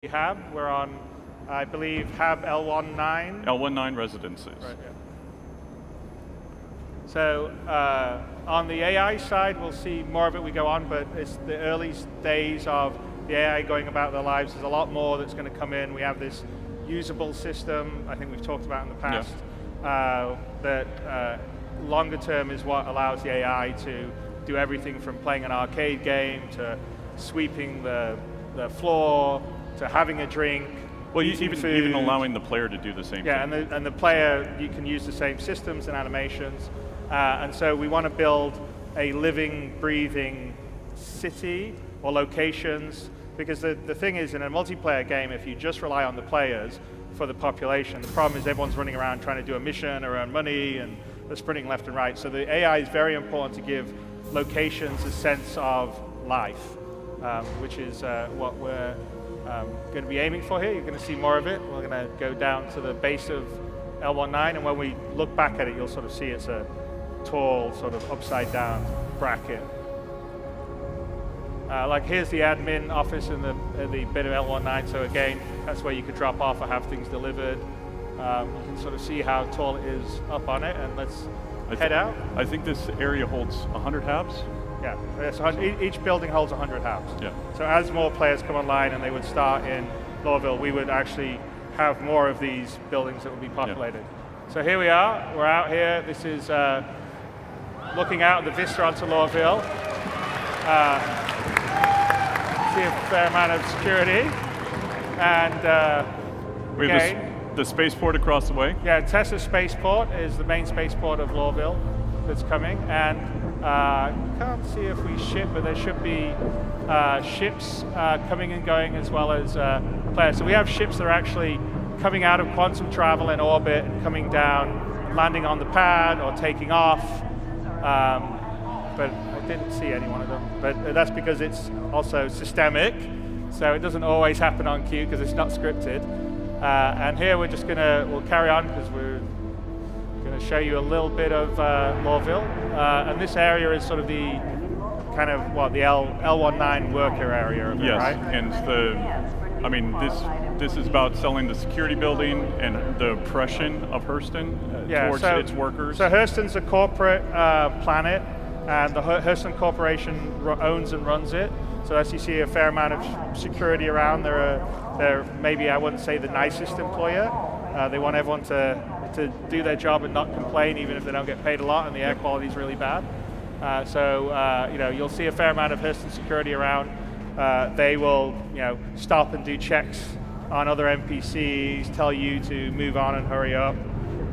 Hab. We're on, I believe, Hab L19. L19 residences. Right, yeah. So on the AI side, we'll see more of it we go on, but it's the early days of the AI going about their lives. There's a lot more that's going to come in. We have this usable system, I think we've talked about in the past, that longer term is what allows the AI to do everything from playing an arcade game to sweeping the floor, to having a drink, well, even allowing the player to do the same thing. Yeah, and the player, you can use the same systems and animations. And so we want to build a living, breathing city or locations, because the thing is, in a multiplayer game, if you just rely on the players for the population, the problem is everyone's running around trying to do a mission or earn money, and they're sprinting left and right. So the AI is very important to give locations a sense of life, which is what we're going to be aiming for here. You're going to see more of it. We're going to go down to the base of L19, and when we look back at it, you'll sort of see it's a tall, sort of upside down bracket. Like here's the admin office in the bit of L19, so again, that's where you could drop off or have things delivered. You can sort of see how tall it is up on it, and let's head out. I think this area holds 100 habs. Yeah, so each building holds 100 habs. Yeah. So as more players come online and they would start in Lorville, we would actually have more of these buildings that would be populated. Yeah. So here we are, we're out here. This is looking out the vista onto Lorville. See a fair amount of security. And we have the spaceport across the way. Yeah, Tessa Spaceport is the main spaceport of Lorville that's coming. And can't see if we ship, but there should be ships coming and going, as well as players. So we have ships that are actually coming out of quantum travel in orbit and coming down, landing on the pad or taking off. But I didn't see any one of them. But that's because it's also systemic, so it doesn't always happen on cue because it's not scripted. And here we'll carry on because we're going to show you a little bit of Lorville. And this area is sort of the kind of the L19 worker area of it, right? And this is about selling the security building and the oppression of Hurston towards its workers. So Hurston's a corporate planet, and the Hurston Corporation owns and runs it. So as you see a fair amount of security around, they're maybe, I wouldn't say the nicest employer. They want everyone to do their job and not complain, even if they don't get paid a lot and the air quality is really bad. You'll see a fair amount of Hurston security around. They will, stop and do checks on other NPCs, tell you to move on and hurry up.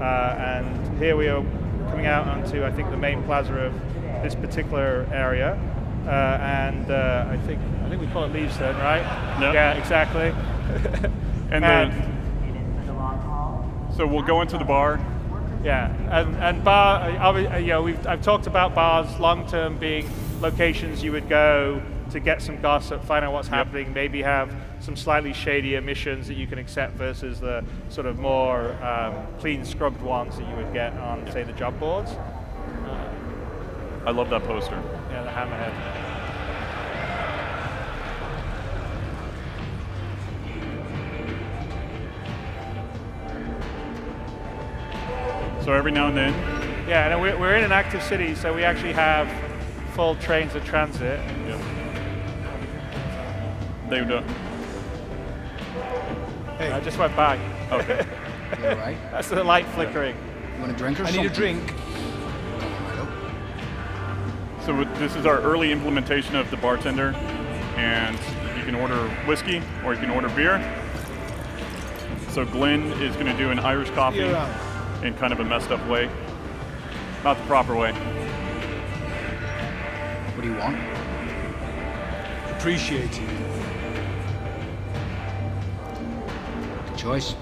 And here we are coming out onto, I think, the main plaza of this particular area. I think we call it Leavesden, right? Yep. Yeah, exactly. So we'll go into the bar. Yeah, and bar. I've talked about bars long term being locations you would go to get some gossip, find out what's happening, maybe have some slightly shadier missions that you can accept versus the sort of more clean scrubbed ones that you would get on, say, the job boards. I love that poster. Yeah, the hammerhead. So every now and then. Yeah, and we're in an active city, so we actually have full trains of transit. Yep. They do. Hey. I just went by. Okay. You all right? That's the light flickering. You want a drink or something? I need a drink. So this is our early implementation of the bartender, and you can order whiskey or you can order beer. So Glenn is going to do an Irish coffee in kind of a messed up way, not the proper way. What do you want? Appreciate it. Good choice.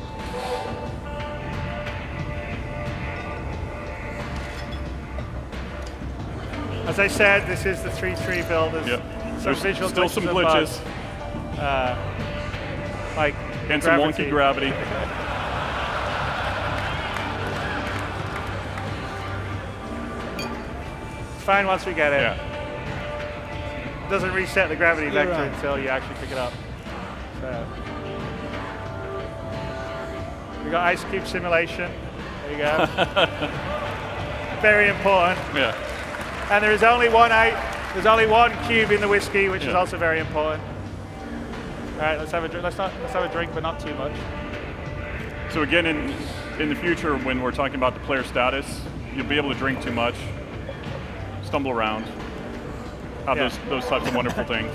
As I said, this is the 3-3 build. There's visual still some glitches. And some wonky gravity. Fine once we get it. Yeah. It doesn't reset the gravity vector until you actually pick it up. So We got ice cube simulation. There you go. Very important. Yeah. And there is only one there's only one cube in the whiskey, which is also very important. All right, let's have a drink. Let's have a drink, but not too much. So again, in the future, when we're talking about the player status, you'll be able to drink too much, stumble around, have those types of wonderful things.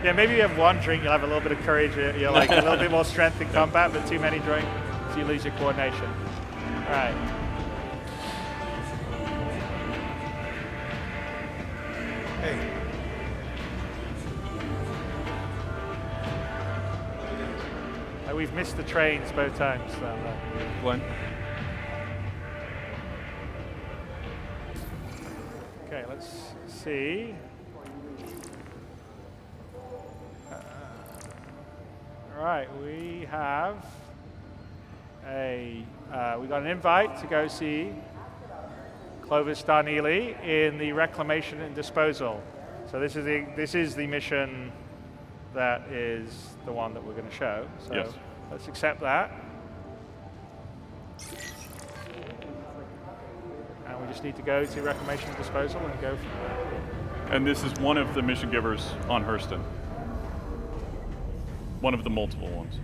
Yeah, maybe you have one drink, you'll have a little bit of courage, you're like a little bit more strength in combat, but too many drink, so you lose your coordination. All right. Hey. We've missed the trains both times. So, Glenn? Okay, let's see. All right, we have we got an invite to go see Clovis Darnley in the reclamation and disposal. So this is the mission that is the one that we're going to show. So let's accept that. And we just need to go to reclamation and disposal and go from there. And this is one of the mission givers on Hurston. One of the multiple ones.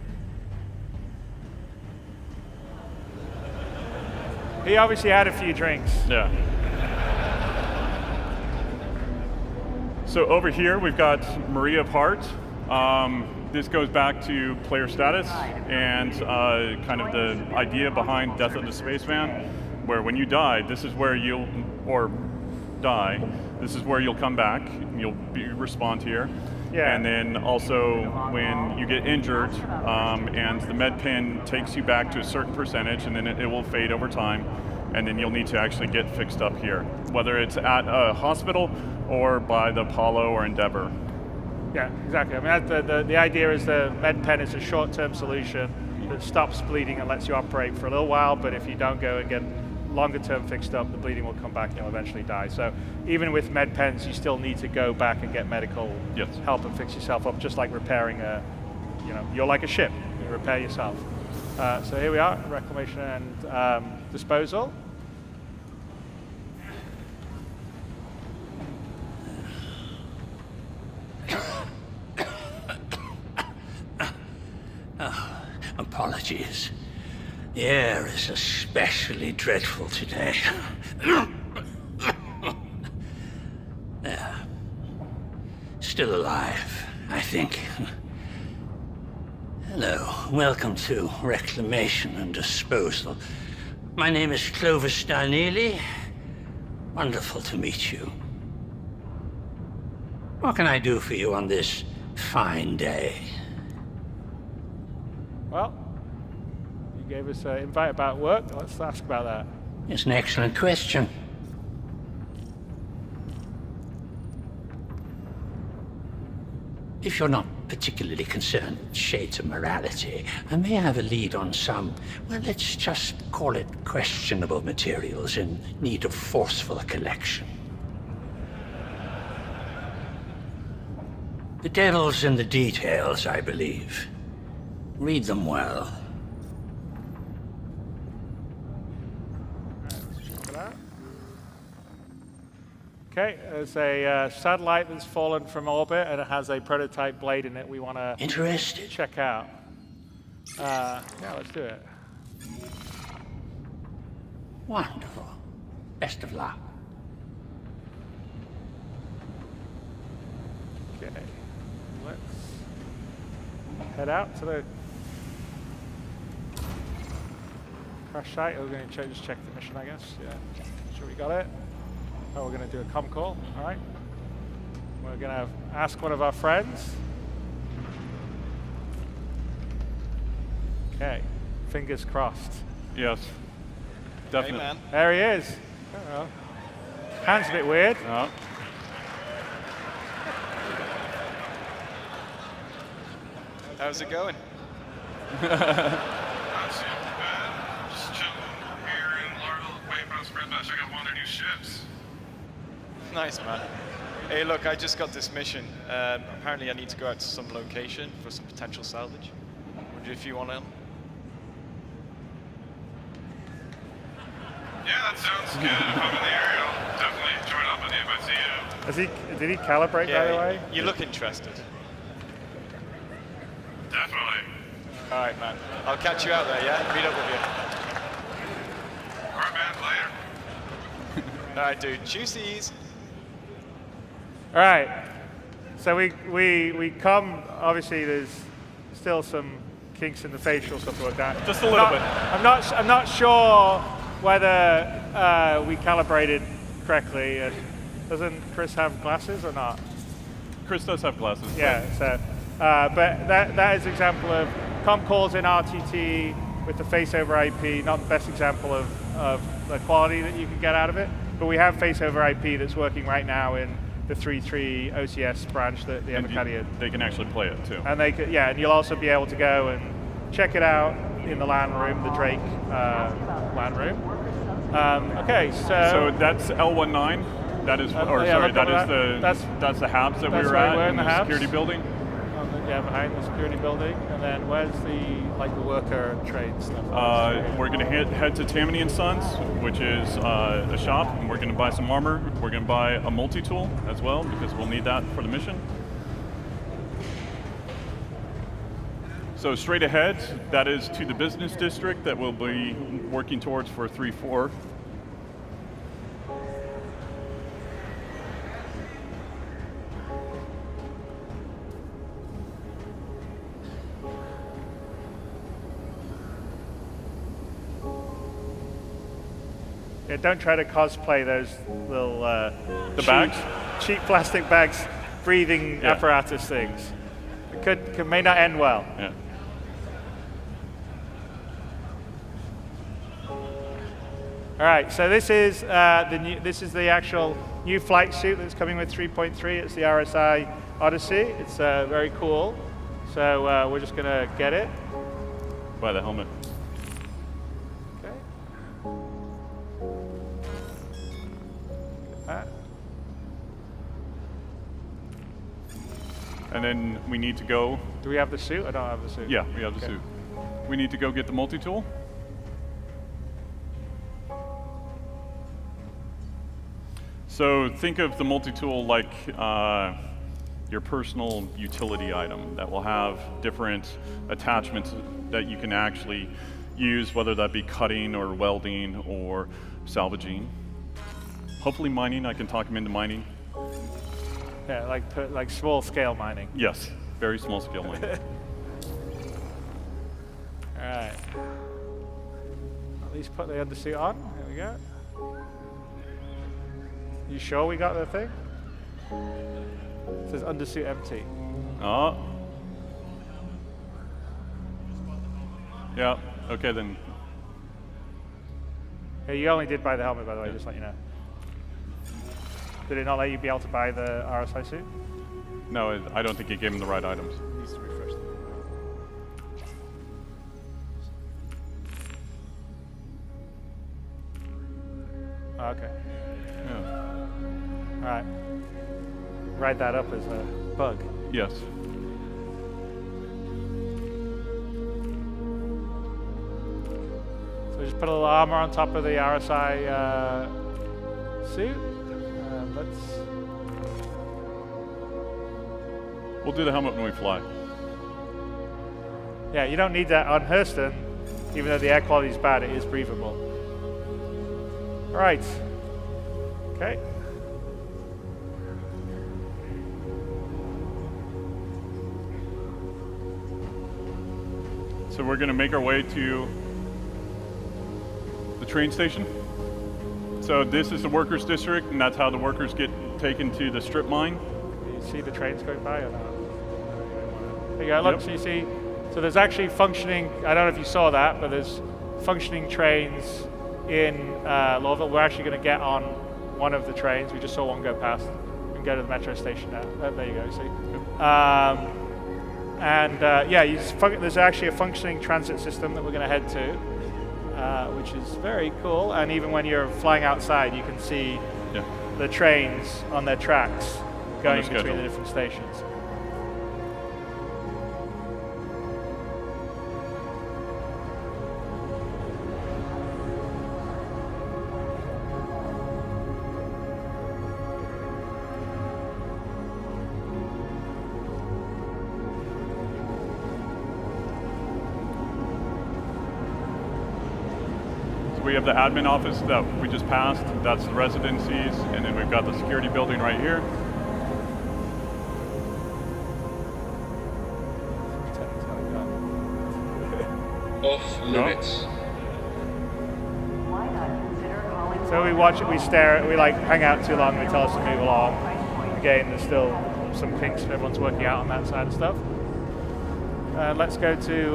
He obviously had a few drinks. Yeah. So over here we've got Maria of Heart. This goes back to player status and kind of the idea behind Death of the Spaceman, where when you die, this is where this is where you'll come back, you'll respawn here. Yeah. And then also when you get injured and the med pin takes you back to a certain percentage, and then it will fade over time, and then you'll need to actually get fixed up here, whether it's at a hospital or by the Apollo or Endeavour. Yeah, exactly. I mean, the idea is the med pen is a short-term solution that stops bleeding and lets you operate for a little while, but if you don't go and get longer-term fixed up, the bleeding will come back and you'll eventually die. So even with med pens, you still need to go back and get medical help and fix yourself up, just like repairing you're like a ship, you repair yourself. So here we are, reclamation and disposal. Apologies. The air is especially dreadful today. Still alive, I think. Hello, welcome to Reclamation and Disposal. My name is Clovis Darnley. Wonderful to meet you. What can I do for you on this fine day? Well, you gave us an invite about work. Let's ask about that. It's an excellent question. If you're not particularly concerned with shades of morality, I may have a lead on some, well, let's just call it questionable materials in need of forceful collection. The devil's in the details, I believe. Read them well. Okay, there's a satellite that's fallen from orbit, and it has a prototype blade in it we want to check out. Yeah, let's do it. Wonderful. Best of luck. Okay, let's head out to the crash site. We're going to just check the mission, I guess. Yeah, sure we got it. Oh, we're going to do a comm call. All right. We're going to ask one of our friends. Okay, fingers crossed. Yes, definitely. Hey, man. There he is. Oh, hand's a bit weird. Oh. How's it going? Just chilling here in Larville, waiting for Inscreva to check out one of their new ships. Nice, man. Hey, look, I just got this mission. Apparently I need to go out to some location for some potential salvage. Wonder if you want to... Yeah, that sounds good. If I'm in the area, I'll definitely join up with you if I see you. Did he calibrate, by the way? You look interested. Definitely. All right, man. I'll catch you out there, yeah? Meet up with All right, man, later. you. All right, dude. Juicies. All right. So we come, obviously there's still some kinks in the facial stuff to work out. Just a little bit. I'm not sure whether we calibrated correctly. Doesn't Chris have glasses or not? Chris does have glasses. Yeah, so, but that is an example of com calls in RTT with the face over IP, not the best example of the quality that you can get out of it, but we have face over IP that's working right now in the 3.3 OCS branch that the Evercadian. They can actually play it too. And they could, yeah, and you'll also be able to go and check it out in the LAN room, the Drake LAN room. Okay, So that's L19. That is, or yeah, sorry, no that is problem. that's the Habs that we that's were where at we're in in the the Habs. security building. yeah, behind the security building. And then where's the worker trade stuff? We're going to head to Tammany and Sons, which is a shop, and we're going to buy some armor. We're going to buy a multi-tool as well, because we'll need that for the mission. So straight ahead, that is to the business district that we'll be working towards for 3-4. Yeah, don't try to cosplay those little bags? cheap plastic bags, breathing Yeah. apparatus things. It may not end well. Yeah. All right, so this is the actual new flight suit that's coming with 3.3. It's the RSI Odyssey. It's very cool. So we're just gonna get it. Buy the helmet. Okay. That. And then we need to go. Do we have the suit? I don't have the suit. Yeah, we have the Okay. suit. We need to go get the multi-tool. So think of the multi-tool like your personal utility item that will have different attachments that you can actually use, whether that be cutting or welding or salvaging. Hopefully mining, I can talk them into mining. Yeah, like small scale mining. Yes, very small scale mining. All right. At least put the undersuit on. There we go. You sure we got the thing? It says undersuit empty. Oh. Yeah, okay then. Yeah, you only did buy the helmet, by the way, just let you know. Did it not let you be able to buy the RSI suit? No, I don't think it gave him the right items. It needs to refresh. Oh, okay. Yeah. All right. Write that up as a bug. Yes. So just put a little armor on top of the RSI suit. Let's. We'll do the helmet when we fly. Yeah, you don't need that on Hurston. Even though the air quality is bad, it is breathable. All right. Okay. So we're going to make our way to the train station. So this is the workers' district, and that's how the workers get taken to the strip mine. You see the trains going by or not? There you go, look, Yep. so you see, so there's actually functioning, I don't know if you saw that, but there's functioning trains in Lowville. We're actually going to get on one of the trains. We just saw one go past. We can go to the metro station now. There you go, see? There's actually a functioning transit system that we're going to head to, which is very cool. And even when you're flying outside, you can see the trains on their tracks going between schedule. the different stations. we have the admin office that we just passed. That's the residencies, and then we've got the security building right here. Off limits. So we watch it, we stare, we like hang out too long, they tell us to move along. Again, there's still some kinks everyone's working out on that side of stuff. Let's go to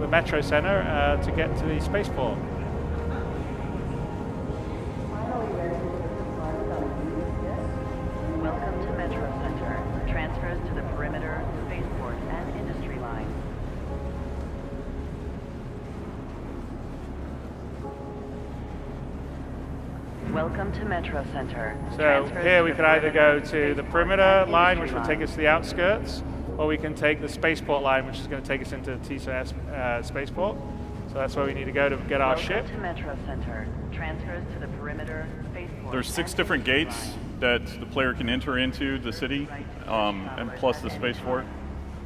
the Metro Center to get to the spaceport. Welcome to Metro Center. Transfers to the perimeter, spaceport, and industry line. Welcome to Metro Center. So here we can either go to the perimeter line, which will take us to the outskirts, or we can take the spaceport line, which is going to take us into TISA spaceport. So that's where we need to go to get our ship. Welcome to Metro Center. Transfers to the perimeter, spaceport. There's 6 different gates that the player can enter into the city, and plus the spaceport.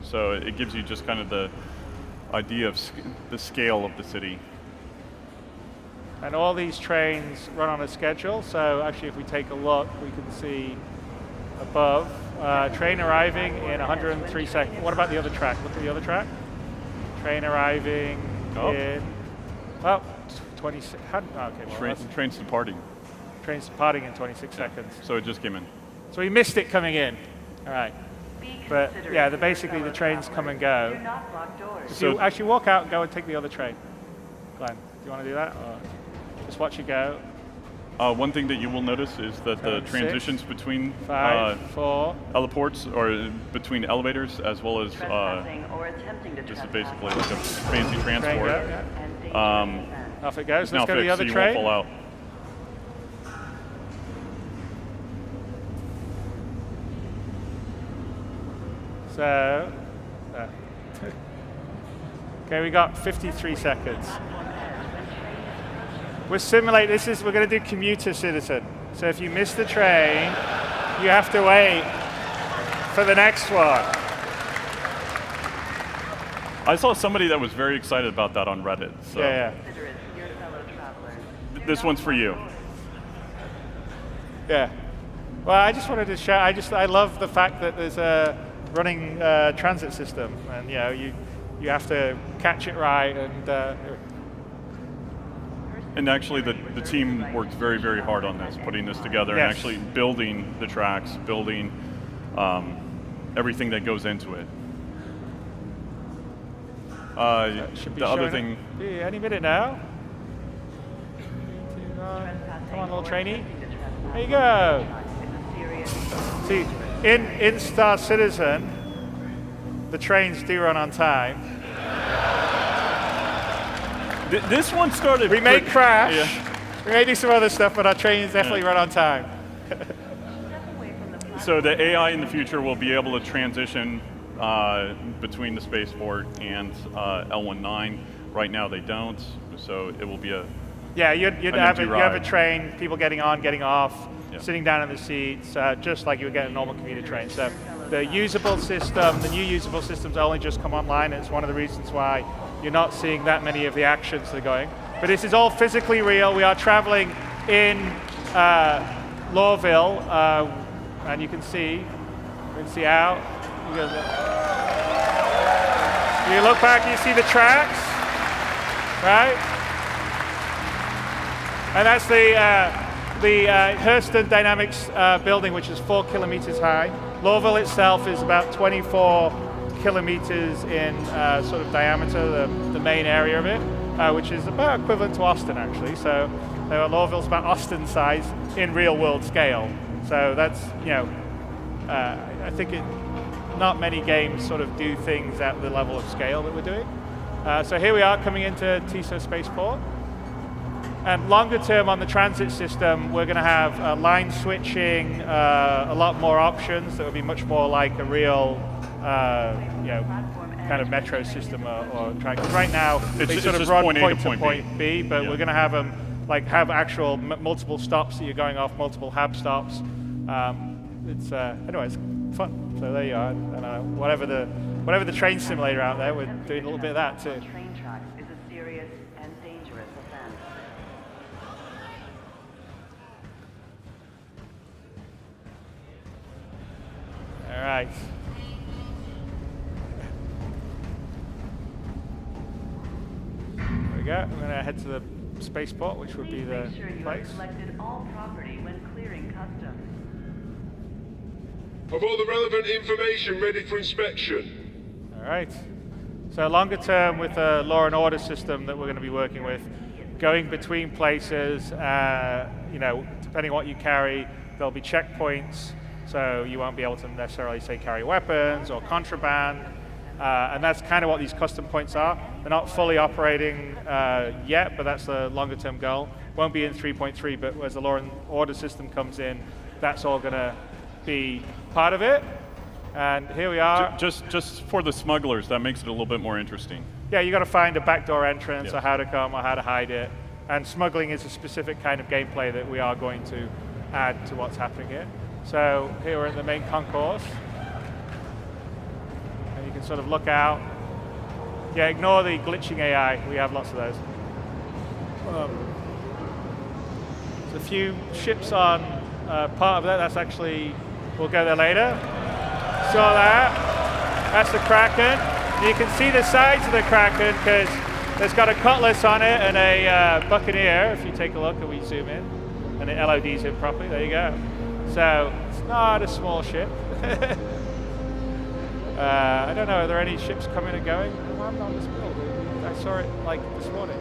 So it gives you just kind of the idea of the scale of the city. And all these trains run on a schedule. So actually, if we take a look, we can see above, train arriving in 103 seconds. What about the other track? Look at the other track. Train arriving in, well, 26. Okay, well, Train's departing. Train's departing in 26 seconds. So it just came in. So we missed it coming in. All right. But yeah, basically the trains come and go. Do not block doors. If you actually walk out and go and take the other train. Glenn, do you want to do that? Or just watch it go? One thing that you will notice is that the 7, transitions 6, between 5, 4. heliports, or between elevators, as well as Trespassing or attempting to this is trespass. basically like a fancy Train transport. go, yeah. And dangerous offense. Off it goes. Now Let's go to the fixed, other so you train. won't fall out. So, okay, we got 53 seconds. We're we're going to do commuter citizen. So if you miss the train, you have to wait for the next one. I saw somebody that was very excited about that on Reddit. So Yeah. Consider it your fellow travelers. this one's for you. Yeah. Well, I just wanted to show. I love the fact that there's a running transit system, and you have to catch it right. And actually, the team worked very, very hard on this, putting this together, and Yes. actually building the tracks, building everything that goes into it. Should be The other showing thing, it any minute now. Come on, little trainee. There you go. See, in Star Citizen, the trains do run on time. this one started. We may pretty- crash. Yeah. We may do some other stuff, but our trains definitely run on time. So the AI in the future will be able to transition between the spaceport and L19. Right now they don't, so it will be a Yeah, you'd An have empty you have a ride. train, people getting on, getting off, Yeah. sitting down in the seats, just like you would get a normal commuter train. So the usable system, the new usable systems only just come online. It's one of the reasons why you're not seeing that many of the actions that are going. But this is all physically real. We are traveling in Lawville, and you can see out. You look back, you see the tracks, right? And that's the Hurston Dynamics building, which is 4 kilometers high. Lawville itself is about 24 kilometers in sort of diameter, the main area of it, which is about equivalent to Austin, actually. So Lawville's about Austin size in real world scale. So that's, I think not many games sort of do things at the level of scale that we're doing. So here we are coming into TISA Spaceport. And longer term on the transit system, we're going to have line switching, a lot more options that will be much more like a real, kind of metro system or track. Right now, they It's sort of just run point A point to to point point B, but Yeah. we're going to have them have actual multiple stops that you're going off, multiple hub stops. Anyway, it's fun. So there you are. And whatever the train simulator out there, we're doing a little bit of that too. Train tracks is a serious and dangerous offense. All right. There we go. I'm going to head to the spaceport, which would be Please the make sure you place. have collected all property when clearing customs. Have all the relevant information ready for inspection. All right. So longer term with the law and order system that we're going to be working with, going between places, you know, depending on what you carry, there'll be checkpoints, so you won't be able to necessarily say carry weapons or contraband, and that's kind of what these custom points are. They're not fully operating yet, but that's the longer term goal. Won't be in 3.3, but as the law and order system comes in, that's all going to be part of it. And here we are. Just for the smugglers, that makes it a little bit more interesting. Yeah, you got to find a backdoor entrance, Yeah. or how to come, or how to hide it. And smuggling is a specific kind of gameplay that we are going to add to what's happening here. So here we're in the main concourse, and you can sort of look out. Yeah, ignore the glitching AI. We have lots of those. There's a few ships on part of that. That's actually, we'll go there later. Saw that. That's the Kraken. You can see the sides of the Kraken because it's got a cutlass on it and a Buccaneer, if you take a look and we zoom in. And it LODs in properly. There you go. So it's not a small ship. I don't know, are there any ships coming and going? No, I'm not on this build. I saw it like this morning.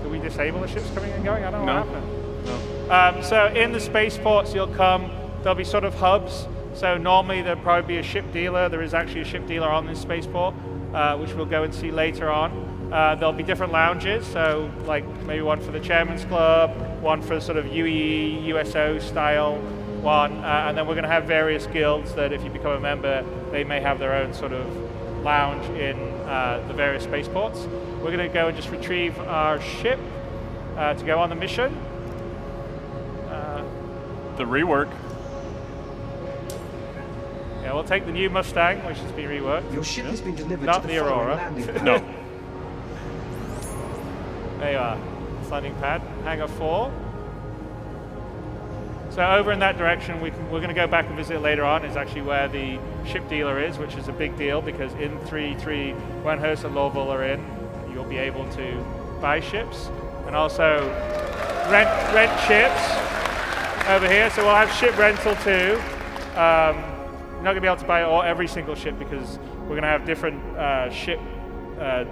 Do we disable the ships coming and going? I don't know what happened. No. So in the spaceports you'll come, there'll be sort of hubs. So normally there'll probably be a ship dealer. There is actually a ship dealer on this spaceport, which we'll go and see later on. There'll be different lounges, so like maybe one for the Chairman's Club, one for sort of UEE, USO style one, and then we're going to have various guilds that if you become a member, they may have their own sort of lounge in the various spaceports. We're going to go and just retrieve our ship to go on the mission. The rework. Yeah, we'll take the new Mustang, which has been reworked. Your ship has been delivered Not to the following Aurora. landing pad. No. There you are, landing pad, hangar 4. So over in that direction, we're going to go back and visit later on, is actually where the ship dealer is, which is a big deal because in 3.3, when Hurst and Lowville are in, you'll be able to buy ships and also rent ships over here. So we'll have ship rental too. You're not going to be able to buy every single ship because we're going to have different ship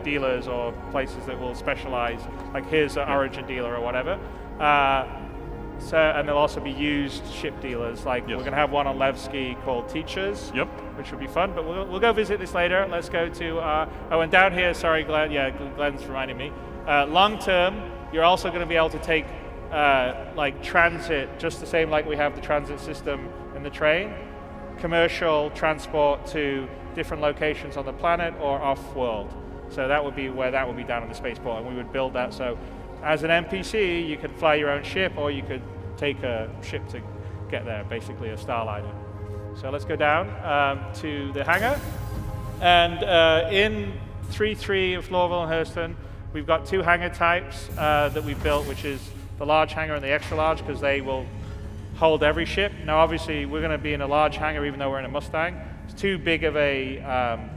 dealers or places that will specialize, like here's an Origin dealer or whatever. And there'll also be used ship dealers, like we're going to have one on Levski called Teachers, which would be fun, but we'll go visit this later. Let's go to, and down here, sorry Glenn, Glenn's reminding me, long term, you're also going to be able to take like transit, just the same like we have the transit system in the train, commercial transport to different locations on the planet or off-world. So that would be where that would be down on the spaceport, and we would build that. So as an NPC, you could fly your own ship, or you could take a ship to get there, basically a Starliner. So let's go down to the hangar. And in 3.3 of Lowville and Hurston, we've got two hangar types that we've built, which is the large hangar and the extra large, because they will hold every ship. Now, obviously, we're going to be in a large hangar, even though we're in a Mustang. It's too big of a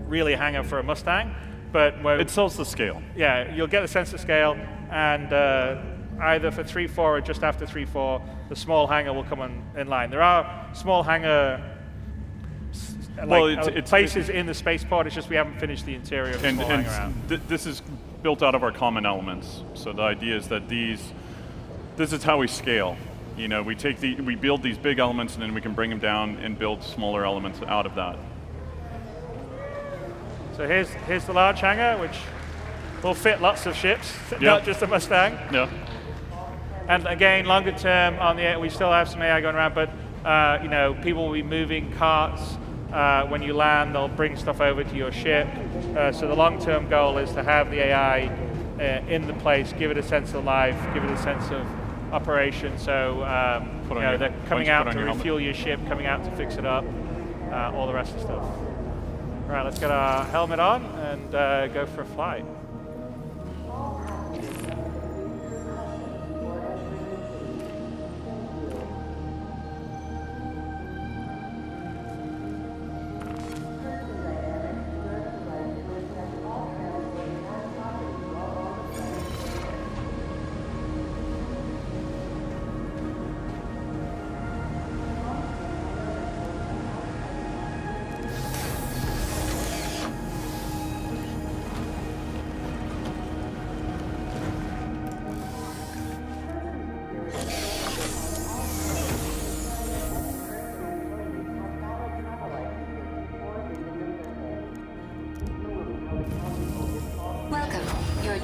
really hangar for a Mustang, but it sells the scale. Yeah, you'll get the sense of scale, and either for 3.4 or just after 3.4, the small hangar will come in line. There are small hangar places in the spaceport. It's just we haven't finished the interior of the small hangar out. This is built out of our common elements. So the idea is that this is how we scale. You know, we build these big elements, and then we can bring them down and build smaller elements out of that. So here's the large hangar, which will fit lots of ships, not just a Mustang. Yeah. And again, longer term on the we still have some AI going around, but you know, people will be moving carts. When you land, they'll bring stuff over to your ship. So the long-term goal is to have the AI in the place, give it a sense of life, give it a sense of operation. So you know, they're coming out to refuel your ship, coming out to fix it up, all the rest of the stuff. All right, let's get our helmet on and go for a flight.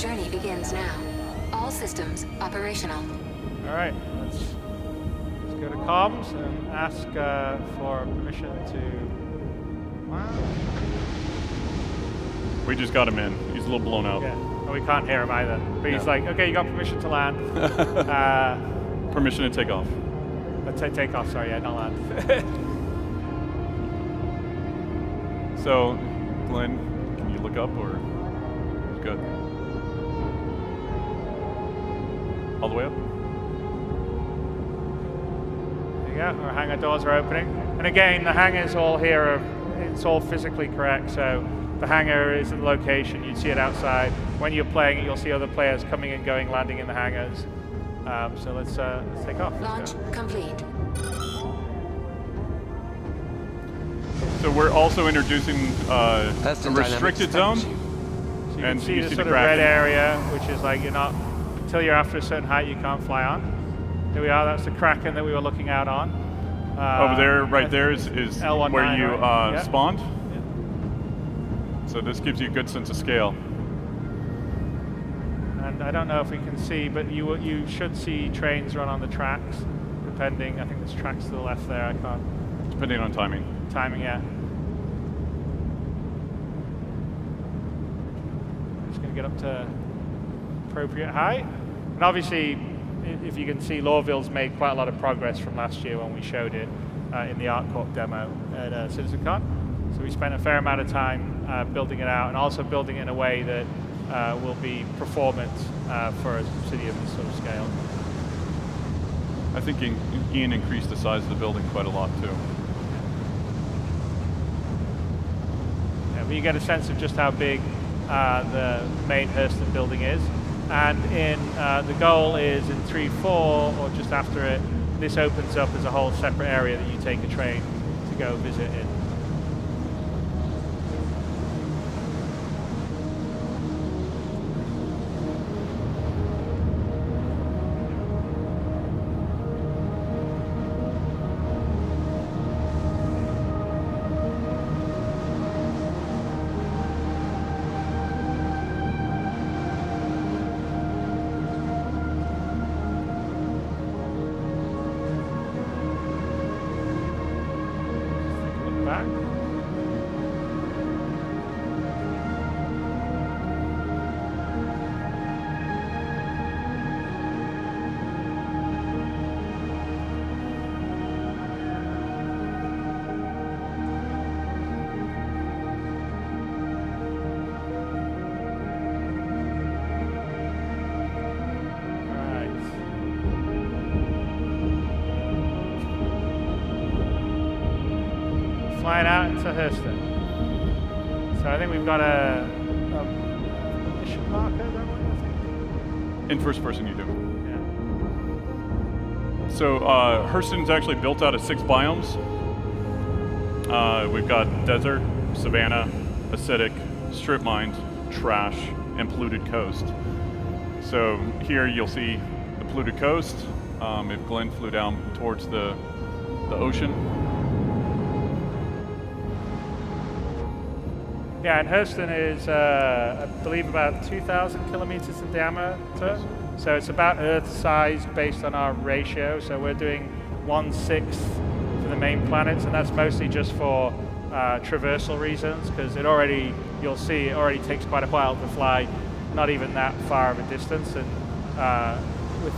journey begins now. All systems operational. All right, let's go to comms and ask for permission to land. We just got him in. He's a little blown out. Yeah, and we can't hear him either. But he's like, okay, you got permission to land. Permission to take off. Take off, sorry, yeah, not land. So, Glenn, can you look up or good? All the way up? There you go, our hangar doors are opening. And again, the hangars all here it's all physically correct, so the hangar is the location, you'd see it outside. When you're playing it, you'll see other players coming and going, landing in the hangars. So let's take off. Launch complete. So we're also introducing a restricted zone. So you can see you the see sort the of red graphic. area, which is like you're not, until you're after a certain height, you can't fly on. Here we are, that's the Kraken that we were looking out on. Over there, right there is L19, where you right? Yeah. spawned. Yeah. So this gives you a good sense of scale. And I don't know if we can see, but you should see trains run on the tracks, depending, I think there's tracks to the left there, I can't. Depending on timing. Timing, yeah. Just going to get up to appropriate height. And obviously, if you can see, Lorville's made quite a lot of progress from last year when we showed it in the ArtCorp demo at CitizenCon. So we spent a fair amount of time building it out and also building it in a way that will be performant for a city of this sort of scale. I think Ian increased the size of the building quite a lot too. Yeah, but you get a sense of just how big the main Hurston building is. And in the goal is in 3.4 or just after it, this opens up as a whole separate area that you take a train to go visit in. Flying out into Hurston. So I think we've got a mission marker, don't we, I think? In first person you do. Yeah. So Hurston's actually built out of 6 biomes. We've got desert, savanna, acidic, strip mined, trash, and polluted coast. So here you'll see the polluted coast. If Glenn flew down towards the ocean. Yeah, and Hurston is, I believe, about 2,000 kilometers in diameter. So it's about Earth size based on our ratio. So we're doing 1/6 for the main planets, and that's mostly just for traversal reasons, because you'll see, it already takes quite a while to fly, not even that far of a distance. And with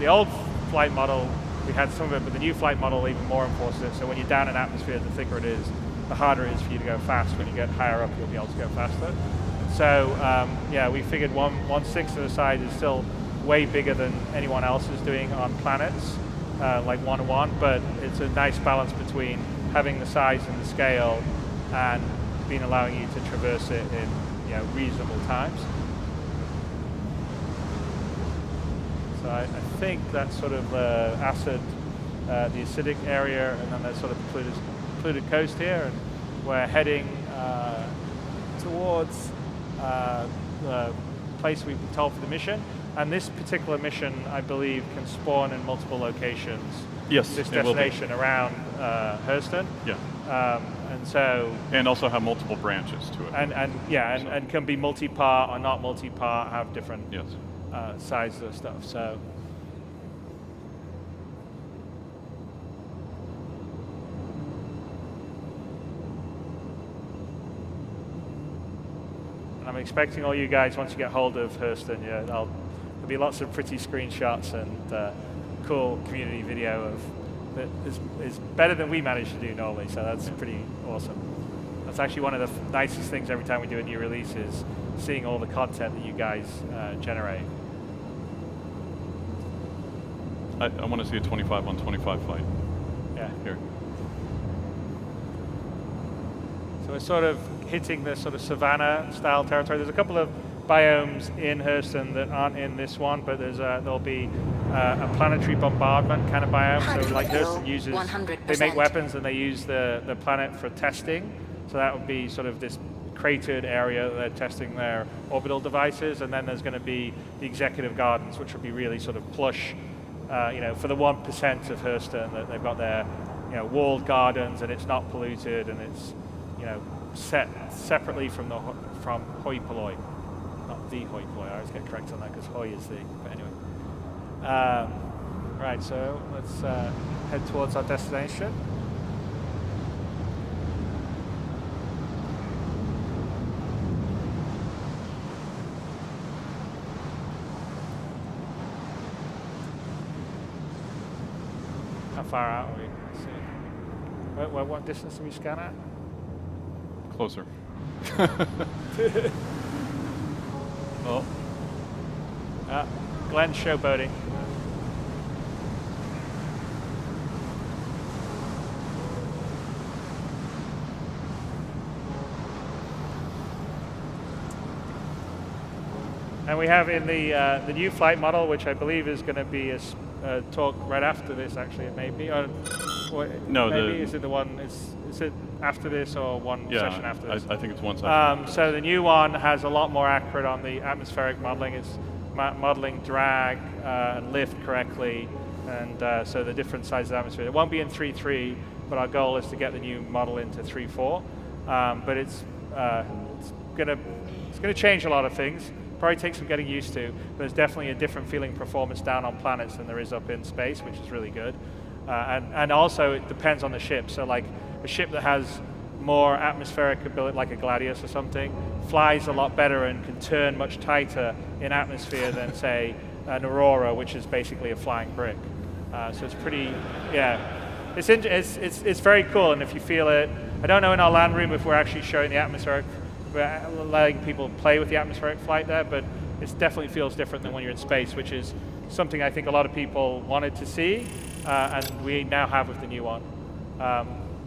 the old flight model, we had some of it, but the new flight model even more enforces it. So when you're down in atmosphere, the thicker it is, the harder it is for you to go fast. When you get higher up, you'll be able to go faster. So yeah, we figured 1/6 of the size is still way bigger than anyone else is doing on planets, like 1-1, but it's a nice balance between having the size and the scale and allowing you to traverse it in reasonable times. So I think that's sort of acid, the acidic area, and then there's sort of polluted coast here, and we're heading towards the place we've been told for the mission. And this particular mission, I believe, can spawn in multiple locations Yes, this it will be. destination around Hurston. Yeah. And also have multiple branches to it. And can be multi-part or not multi-part, have different Yes. sizes of stuff. So. I'm expecting all you guys, once you get hold of Hurston, there'll be lots of pretty screenshots and cool community video of that is better than we manage to do normally. So that's pretty awesome. That's actually one of the nicest things every time we do a new release is seeing all the content that you guys generate. I want to see a 25 on 25 fight. Yeah. Here. So we're sort of hitting the sort of savanna style territory. There's a couple of biomes in Hurston that aren't in this one, but there'll be a planetary bombardment kind of biome. So like Hurston uses, 100%. they make weapons and they use the planet for testing. So that would be sort of this cratered area that they're testing their orbital devices. And then there's going to be the executive gardens, which will be really sort of plush, for the 1% of Hurston that they've got their, walled gardens, and it's not polluted, and it's, set separately from hoi polloi, not the hoi polloi. I always get correct on that because hoi is the. But anyway, right. So let's head towards our destination. How far out are we? Let's see. What distance do we scan at? Closer. Oh. Glenn's showboating. And we have in the new flight model, which I believe is going to be a talk right after this. Actually, it may be. No, maybe is it the one? Is it after this or one session after this? I think it's one session. So the new one has a lot more accurate on the atmospheric modeling. It's modeling drag and lift correctly, and so the different sizes of atmosphere. It won't be in 3.3, but our goal is to get the new model into 3.4. But it's gonna change a lot of things. Probably takes some getting used to. But there's definitely a different feeling performance down on planets than there is up in space, which is really good. And also it depends on the ship. So like a ship that has more atmospheric ability, like a Gladius or something, flies a lot better and can turn much tighter in atmosphere than say an Aurora, which is basically a flying brick. So it's pretty, it's very cool. And if you feel it, I don't know in our land room if we're actually showing the atmospheric, we're letting people play with the atmospheric flight there, but it definitely feels different than when you're in space, which is something I think a lot of people wanted to see, and we now have with the new one.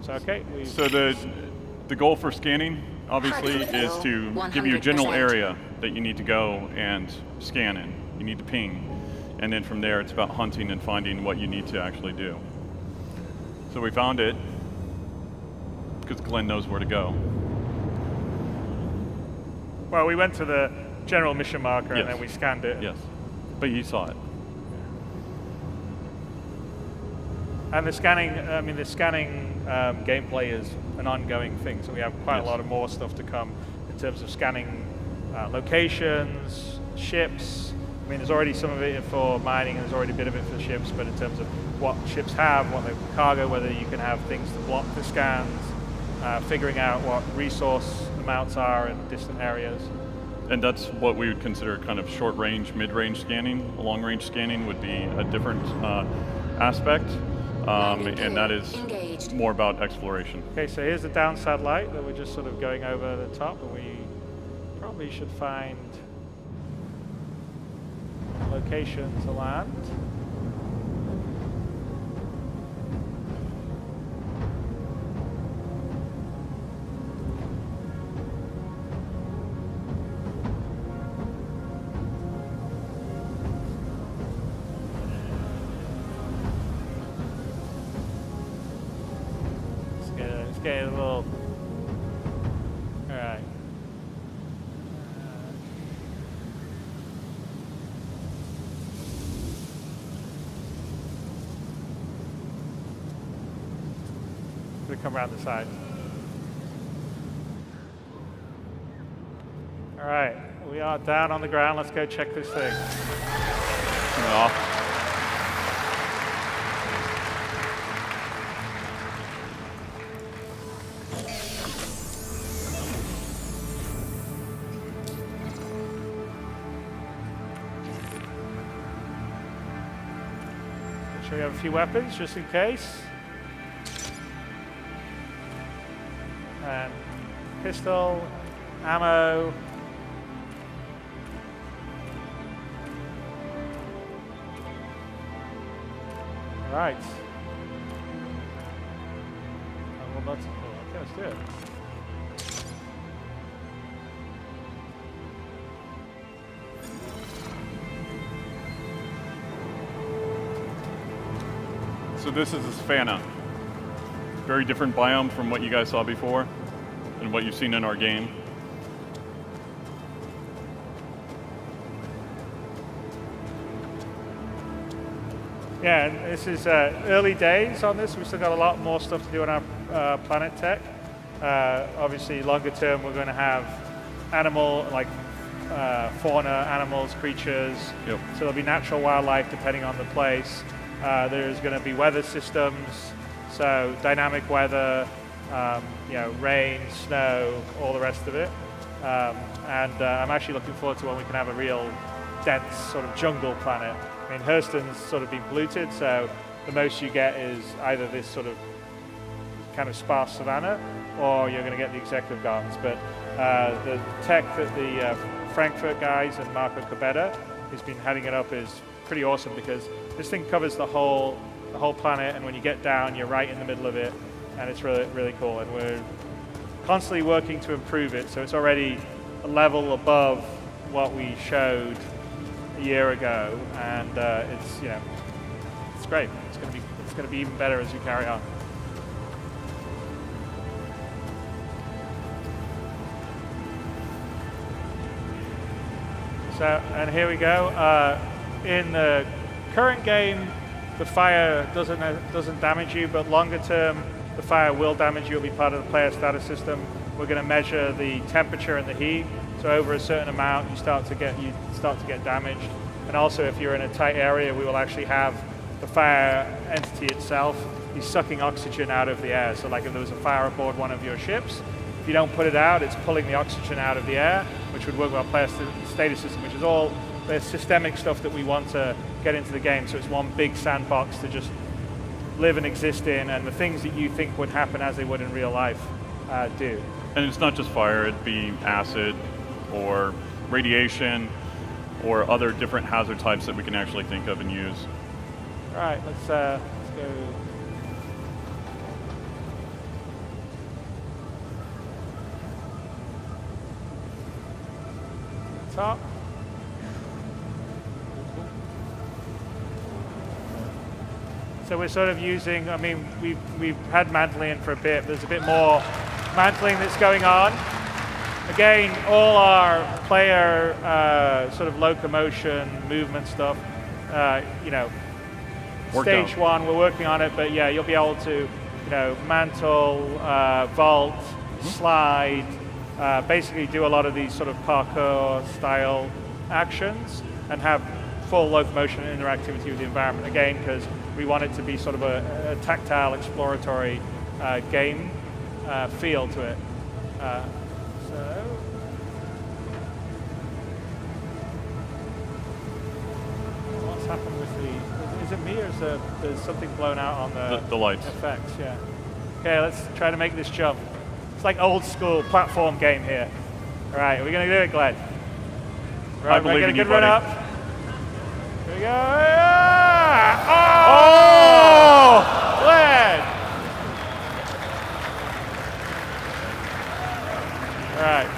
So the goal for scanning, obviously, is to give you a general area that you need to go and scan in. You need to ping. And then from there, it's about hunting and finding what you need to actually do. So we found it, because Glenn knows where to go. Well, we went to the general mission marker and then we scanned it. Yes, but you saw it. And the scanning, gameplay is an ongoing thing, so we have quite a lot of more stuff to come in terms of scanning locations, ships. I mean, there's already some of it for mining, and there's already a bit of it for the ships, but in terms of what ships have, what their cargo, whether you can have things to block the scans, figuring out what resource amounts are in distant areas. And that's what we would consider kind of short-range, mid-range scanning. Long-range scanning would be a different aspect. And that is more about exploration. Okay, so here's the down satellite that we're just sort of going over the top, and we probably should find a location to land. Getting a little. All right. come around the side. All right, we are down on the ground. Let's go check this thing. Off. Make sure we have a few weapons just in case. And pistol, ammo. Right. Oh, well, that's cool. Okay, let's do it. So this is the Savannah. Very different biome from what you guys saw before and what you've seen in our game. Yeah, and this is early days on this. We've still got a lot more stuff to do on our planet tech. Obviously, longer term, we're going to have animal, like fauna, animals, creatures. Yep. So there'll be natural wildlife depending on the place. There's going to be weather systems, so dynamic weather, you know, rain, snow, all the rest of it. And I'm actually looking forward to when we can have a real dense sort of jungle planet. I mean, Hurston's sort of been polluted, so the most you get is either this sort of kind of sparse savanna, or you're going to get the executive gardens. But the tech that the Frankfurt guys and Marco Cabeda, who's been heading it up, is pretty awesome because this thing covers the whole planet, and when you get down, you're right in the middle of it, and it's really, really cool. And we're constantly working to improve it, so it's already a level above what we showed a year ago, and it's, you know, it's great. It's going to be even better as we carry on. So, and here we go. In the current game, the fire doesn't damage you, but longer term, the fire will damage you. It'll be part of the player status system. We're going to measure the temperature and the heat. So over a certain amount, you start to get damaged. And also, if you're in a tight area, we will actually have the fire entity itself be sucking oxygen out of the air. So, like if there was a fire aboard one of your ships, if you don't put it out, it's pulling the oxygen out of the air, which would work with our player status system, which is all the systemic stuff that we want to get into the game. So it's one big sandbox to just live and exist in, and the things that you think would happen as they would in real life do. And it's not just fire, it'd be acid or radiation or other different hazard types that we can actually think of and use. All right, let's go. Top. So we're sort of using, I mean, we've had mantling for a bit, but there's a bit more mantling that's going on. Again, all our player sort of locomotion, movement stuff, you know, stage one, we're working on it, but yeah, you'll be able to, you know, mantle, vault, slide, basically do a lot of these sort of parkour style actions and have full locomotion and interactivity with the environment. Again, because we want it to be sort of a tactile, exploratory game feel to it. So, what's happened with the? Is it me or is there's something blown out on the lights? Effects, yeah. Okay, let's try to make this jump. It's like old school platform game here. All right, we're gonna do it, Glenn. Right, I believe in you, run buddy. up. Here we go. Oh, Glenn! All right.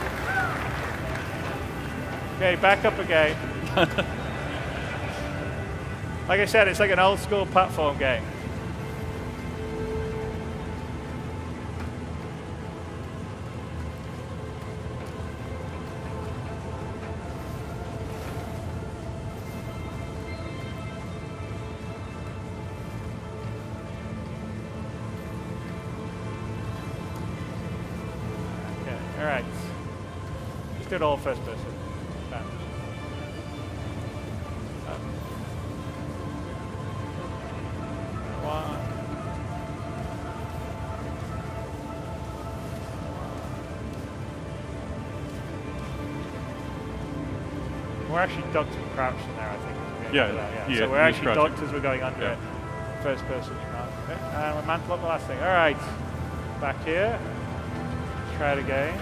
Okay, back up again. Like I said, it's like an old school platform game. All right. Just do it all first person. Done. One. We're actually ducked and crouched in there, I think. Yeah. So we're actually crouching. ducked as we're going under it. First person. Okay. And we'll mantle up the last thing. All right. Back here. Try it again.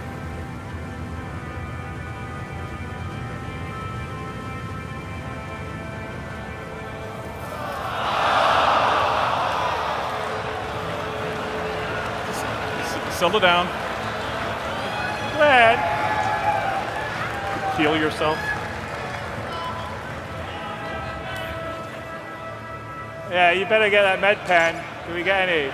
Settle down. Glenn! Heal yourself. Yeah, you better get that med pen. Do we get any?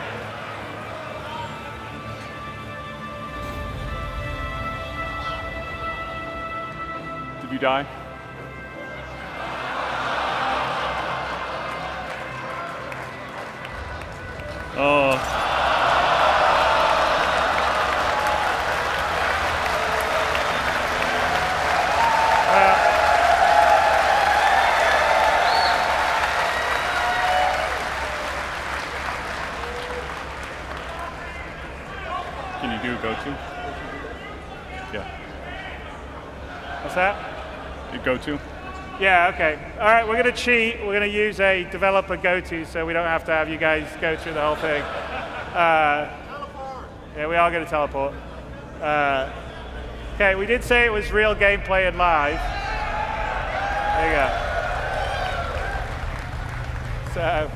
Did you die? Oh. Can you do go-to? Yeah. What's that? You go-to? Yeah, okay. All right, we're going to cheat. We're going to use a developer go-to so we don't have to have you guys go through the whole thing. Yeah, we are going to teleport. Okay, we did say it was real gameplay and live. There you go. So,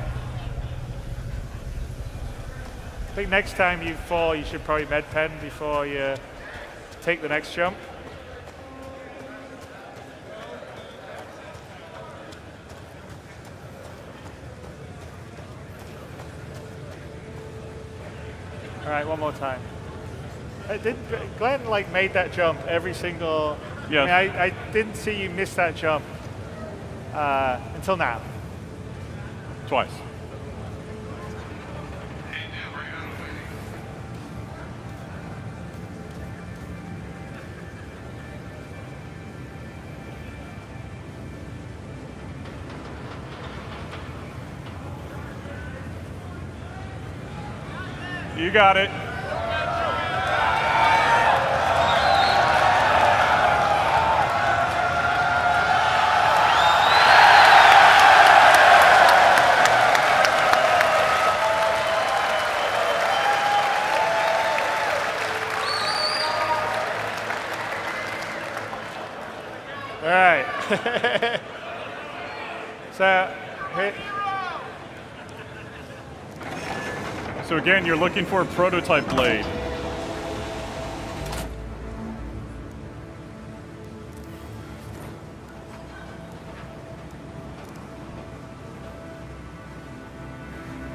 I think next time you fall, you should probably med pen before you take the next jump. All right, one more time. Glenn made that jump every single. Yes. I mean, I didn't see you miss that jump until now. Twice. You got it. All right. So again, you're looking for a prototype blade.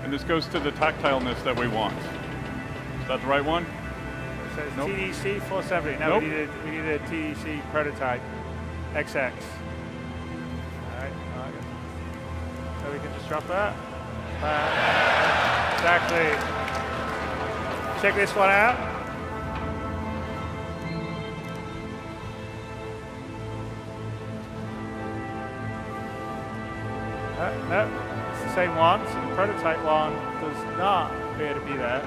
And this goes to the tactileness that we want. Is that the right one? So it's Nope. TDC 470. No, Nope. we need a TDC prototype XX. All right. So we can just drop that. Exactly. Check this one out. No, it's the same one. So the prototype one does not appear to be there.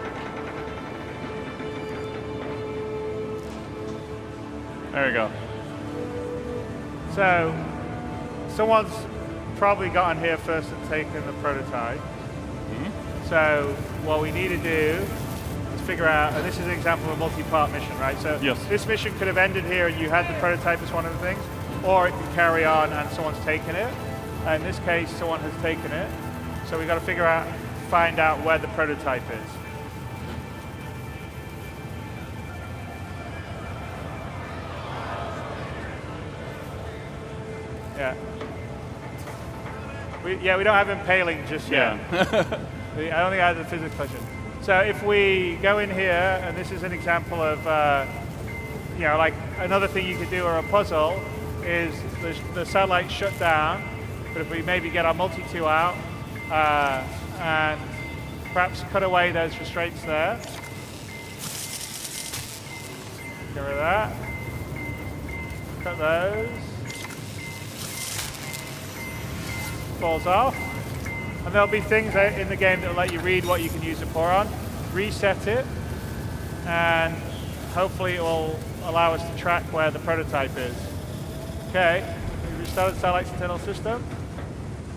There you go. So someone's probably gotten here first and taken the prototype. So what we need to do is figure out, and this is an example of a multi-part mission, right? So Yes. this mission could have ended here and you had the prototype as one of the things, or it could carry on and someone's taken it. In this case, someone has taken it. So we've got to figure out, find out where the prototype is. Yeah. We don't have impaling just yet. I don't think I have the physics question. So if we go in here, and this is an example of, like another thing you could do or a puzzle is the satellite shut down, but if we maybe get our multi-2 out and perhaps cut away those restraints there. Get rid of that. Cut those. Falls off. And there'll be things in the game that'll let you read what you can use the pour on. Reset it, and hopefully it will allow us to track where the prototype is. Okay, we restarted Satellite's internal system,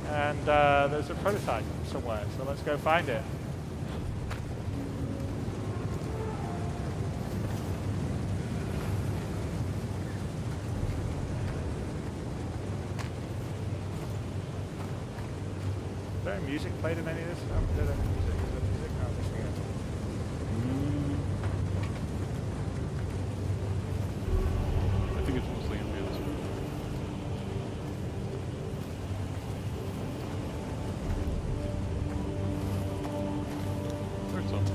and there's a prototype somewhere, so let's go find it. Is there music played in any of this? Is there music? No, I'm missing it. I think it's mostly ambience. There's some.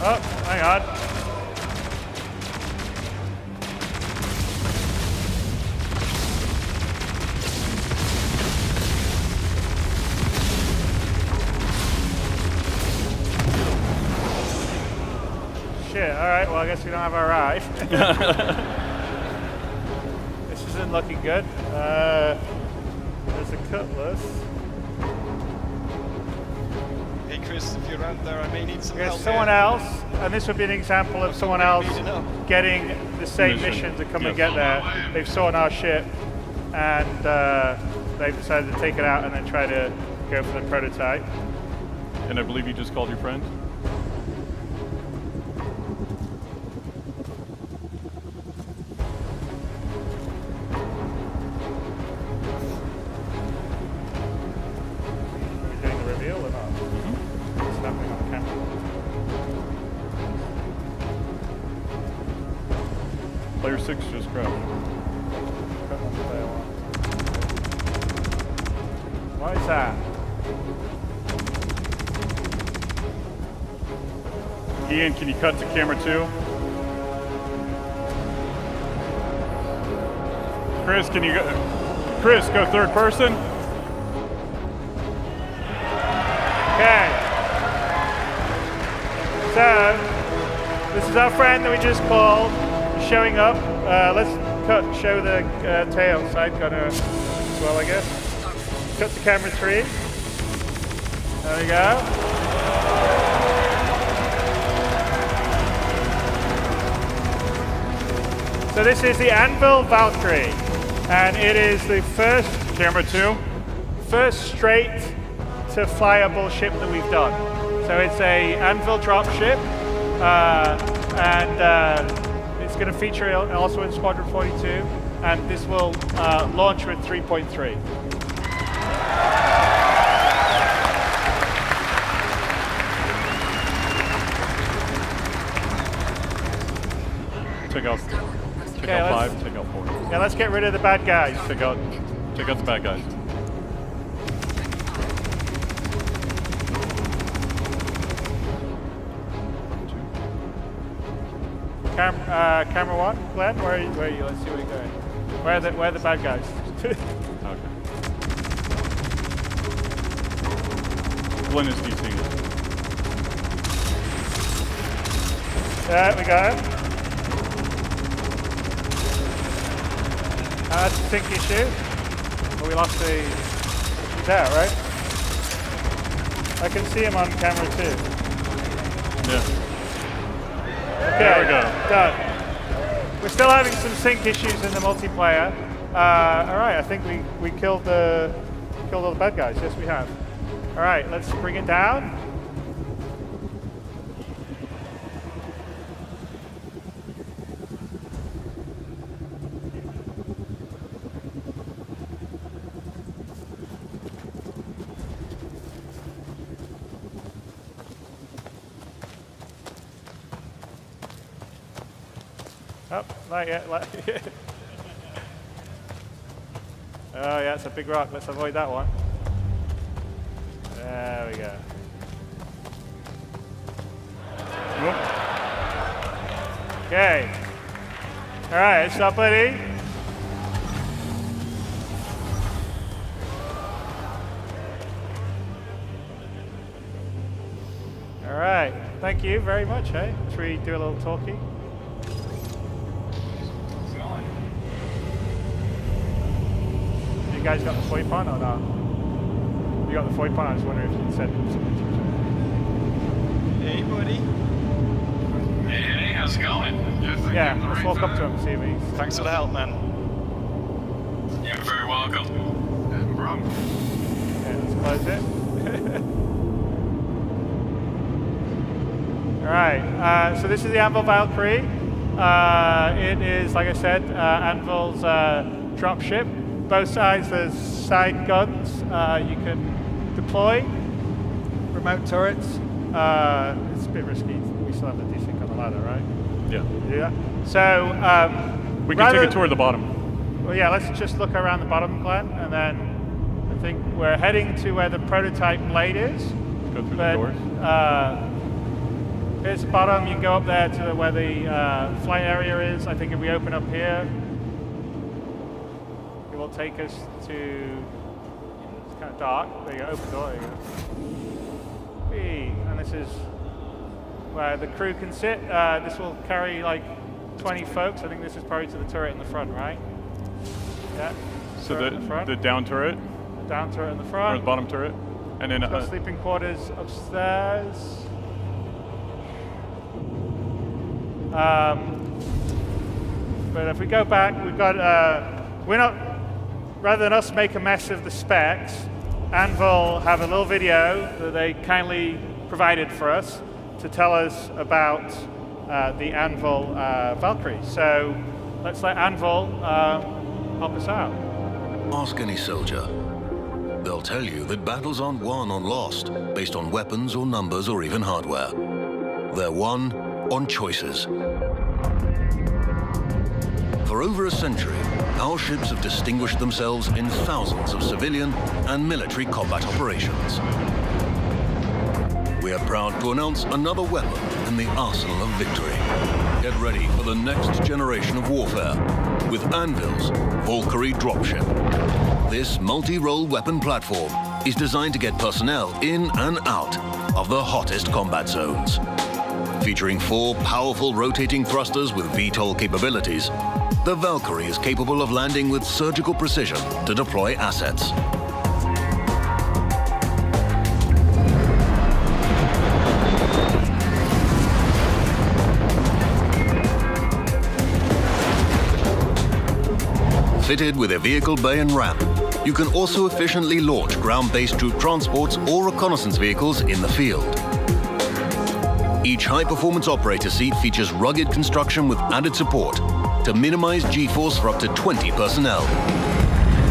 Oh, hang on. Shit, alright, well I guess we don't have our ride. This isn't looking good. There's a cutlass. Hey Chris, if you're out there, I may need some There's help. someone here. else, and this would be an example of someone else getting the same mission to come and get there. They've sawn our ship, and they've decided to take it out and then try to go for the prototype. And I believe you just called your friend? Are we doing the reveal or not? It's happening on camera. Player 6 just crashed. Cut on player 1. What is that? Ian, can you cut to camera 2? Chris, can you go? Chris, go third person. Okay. So, this is our friend that we just called. He's showing up. Let's show the tail side gunner as well, I guess. Cut to camera 3. There we go. So this is the Anvil Valkyrie, and it is the first Camera 2. straight to flyable ship that we've done. So it's a Anvil drop ship, and it's going to feature also in Squadron 42, and this will launch with 3.3. Take out Okay, 5, take out 4. Yeah, let's get rid of the bad guys. Take out the bad guys. Camera 1, Glenn, where are you? Let's see where you're going. Where are the bad guys? Okay. Glenn is DCing it. Yeah, we got him. That's a sync issue. Well, we lost the... He's there, right? I can see him on camera 2. Yeah. Okay, There we go. Done. We're still having some sync issues in the multiplayer. All right, I think we killed all the bad guys. Yes, we have. All right, let's bring it down. Oh, not yet. Oh yeah, it's a big rock. Let's avoid that one. There we go. Whoop. Okay. All right, stop, buddy. All right. Thank you very much. Hey, should we do a little talkie? You guys got the VoIP on or not? You got the VoIP on? I was wondering if you'd said something to each other. Hey, buddy. Hey, how's it going? Yeah, let's walk up to him and see if he's... Thanks for the help, man. You're very welcome. No problem. Okay, let's close it. All right, so this is the Anvil Valkyrie. It is, like I said, Anvil's dropship. Both sides, there's side guns you can deploy. Remote turrets. It's a bit risky. We still have the desync on the ladder, right? Yeah. Do that. So We can take a tour of the bottom. Well, yeah. Let's just look around the bottom, Glenn, and then I think we're heading to where the prototype blade is. Go through the doors. Here's the bottom. You can go up there to where the flight area is. I think if we open up here, it will take us to. It's kind of dark. There you go. Open door. There you go. Whee. And this is where the crew can sit. This will carry like 20 folks. I think this is probably to the turret in the front, right? Yeah. So turret in the front. the down turret, The down turret in the or front. the bottom turret, and then Got sleeping quarters upstairs. But if we go back, we've got, we're not, rather than us make a mess of the specs, Anvil have a little video that they kindly provided for us to tell us about the Anvil Valkyrie. So let's let Anvil help us out. Ask any soldier. They'll tell you that battles aren't won or lost based on weapons or numbers or even hardware. They're won on choices. For over a century, our ships have distinguished themselves in thousands of civilian and military combat operations. We are proud to announce another weapon in the arsenal of victory. Get ready for the next generation of warfare with Anvil's Valkyrie dropship. This multi-role weapon platform is designed to get personnel in and out of the hottest combat zones. Featuring 4 powerful rotating thrusters with VTOL capabilities, the Valkyrie is capable of landing with surgical precision to deploy assets. Fitted with a vehicle bay and ramp, you can also efficiently launch ground-based troop transports or reconnaissance vehicles in the field. Each high-performance operator seat features rugged construction with added support to minimize G-force for up to 20 personnel,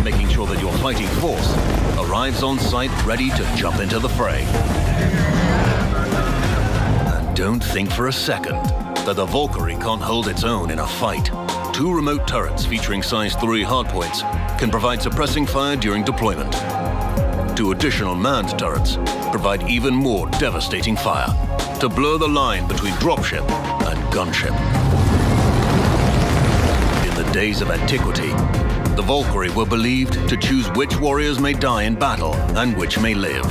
making sure that your fighting force arrives on site ready to jump into the fray. And don't think for a second that the Valkyrie can't hold its own in a fight. 2 remote turrets featuring size 3 hardpoints can provide suppressing fire during deployment. 2 additional manned turrets provide even more devastating fire to blur the line between dropship and gunship. In the days of antiquity, the Valkyrie were believed to choose which warriors may die in battle and which may live.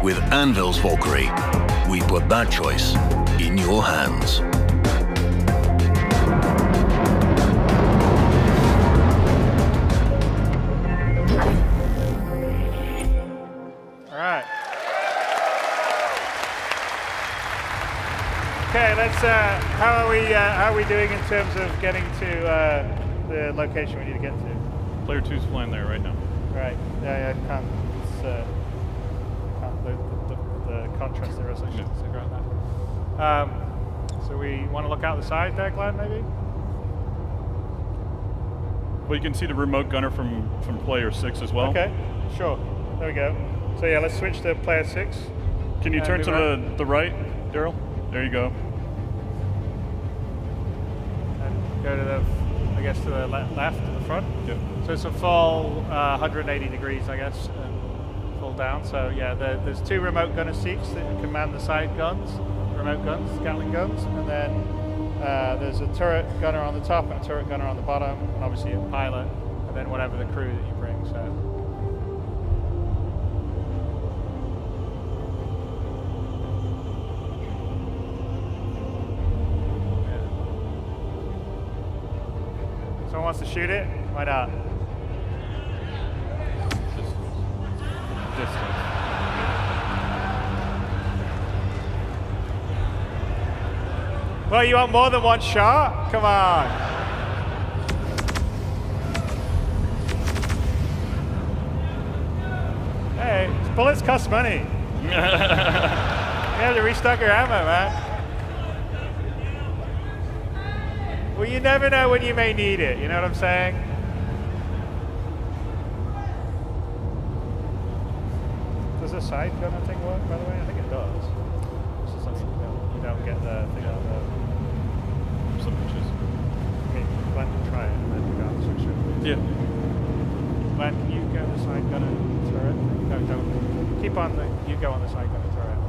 With Anvil's Valkyrie, we put that choice in your hands. Okay, let's. How are we doing in terms of getting to the location we need to get to? Player 2's flying there right now. Right. Yeah, can't. The contrast, the resolution. So around that. So we want to look out the side there, Glenn, maybe. Well, you can see the remote gunner from player 6 as well. Okay, sure. There we go. So yeah, let's switch to player 6. Can you turn to the right, Daryl? There you go. And go to the, I guess, to the left, to the front. Yep. So it's a full 180 degrees, I guess. full down. So yeah, there's 2 remote gunner seats that command the side guns, remote guns, Gatling guns, and then there's a turret gunner on the top and a turret gunner on the bottom, and obviously a pilot, and then whatever the crew that you bring. So. Someone wants to shoot it? Why not? Distance. Well, you want more than one shot? Come on. Hey, bullets cost money. You have to restock your ammo, man. Well, you never know when you may need it, you know what I'm saying? Does the side gunner thing work, by the way? I think it does. It's just something you don't get the thing out of the... Some pitches. I mean, Glenn can try it and then we got to switch it. Yeah. Glenn, can you go the side gunner turret? No, don't. Keep on the... You go on the side gunner turret.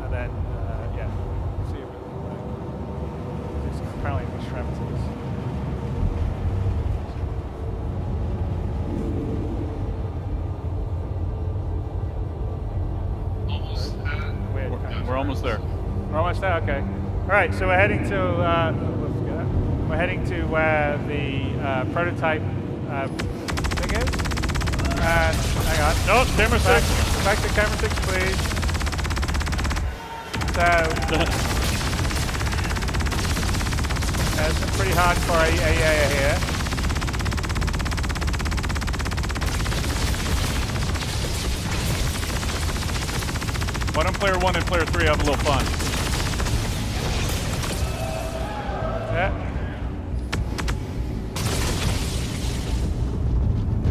And then, yeah. See if it works. It's apparently extremities. We're almost there. We're almost there. Okay. All right. So we're heading to where the prototype thing is. And hang on. No, camera 6. Back to camera 6, please. So there's some pretty hardcore AA here. Why don't player 1 and player 3 have a little fun? Yeah.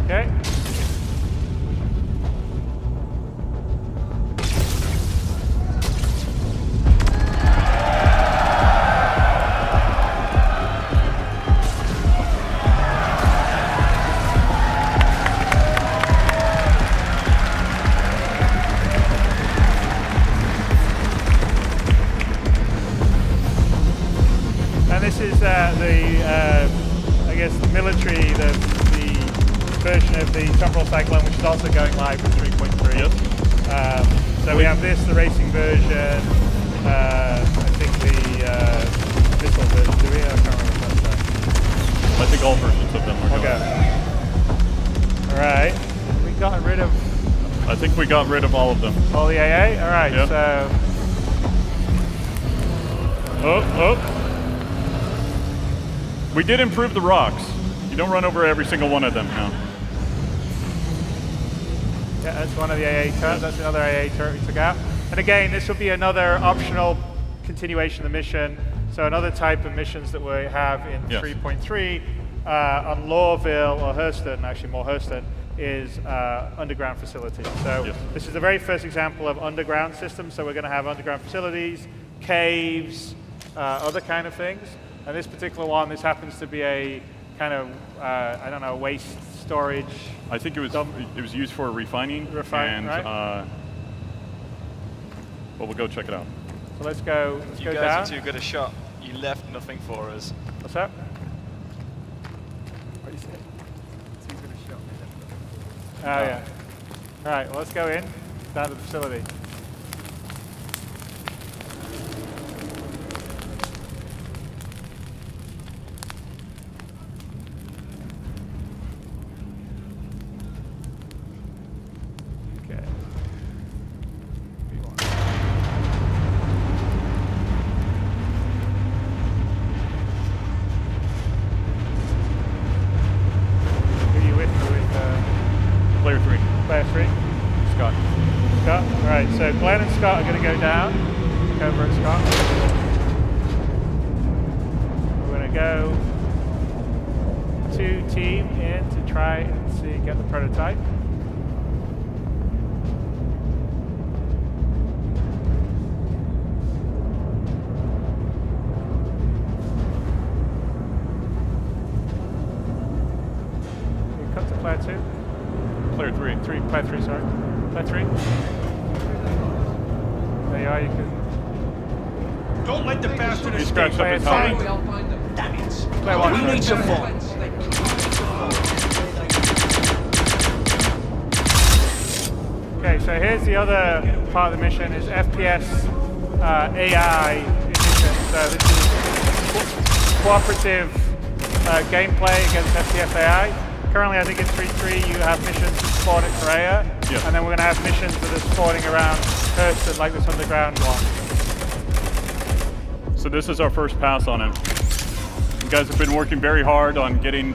Okay. I guess the military, the version of the Temporal Cyclone, which is also going live with 3.3. Yep. So we have this, the racing version, I think the missile version, do we? I can't remember what that's. I think all versions of them are going. All right. We got rid of... I think we got rid of all of them. All the AA? All right, yep. So... Oh. We did improve the rocks. You don't run over every single one of them now. Yeah, that's one of the AA turrets. That's another AA turret we took out. And again, this will be another optional continuation of the mission. So another type of missions that we have in 3.3 on Lawville or Hurston, actually more Hurston, is underground facilities. So this is the very first example of underground systems. So we're going to have underground facilities, caves, other kind of things. And this particular one, this happens to be a kind of, I don't know, waste storage. I think it was used for refining. Right. Well, we'll go check it out. So let's go down. You guys are too good a shot. You left nothing for us. What's that? What do you say? Too good a shot. Oh, yeah. All right, well, let's go in, down to the facility. So Glenn and Scott are going to go down. Look over at Scott. We're going to go to team in to try and see, get the prototype. Cut to player 2. clear 3. Player 3, sorry. Player 3. There you are, you can... Don't let the bastard He escape. scratched up his helmet. Damn it. Player 1. We need some more. Okay, so here's the other part of the mission is FPS AI mission. So this is cooperative gameplay against FPS AI. Currently, I think in 3.3 you have missions that spawn at Korea, Yeah. and then we're going to have missions that are spawning around Hurston, like this underground one. So this is our first pass on it. You guys have been working very hard on getting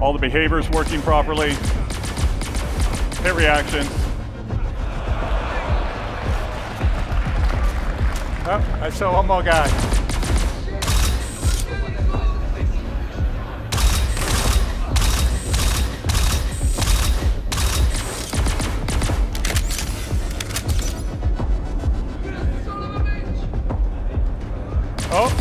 all the behaviors working properly. Hit reactions. Oh, I saw one more guy. Oh.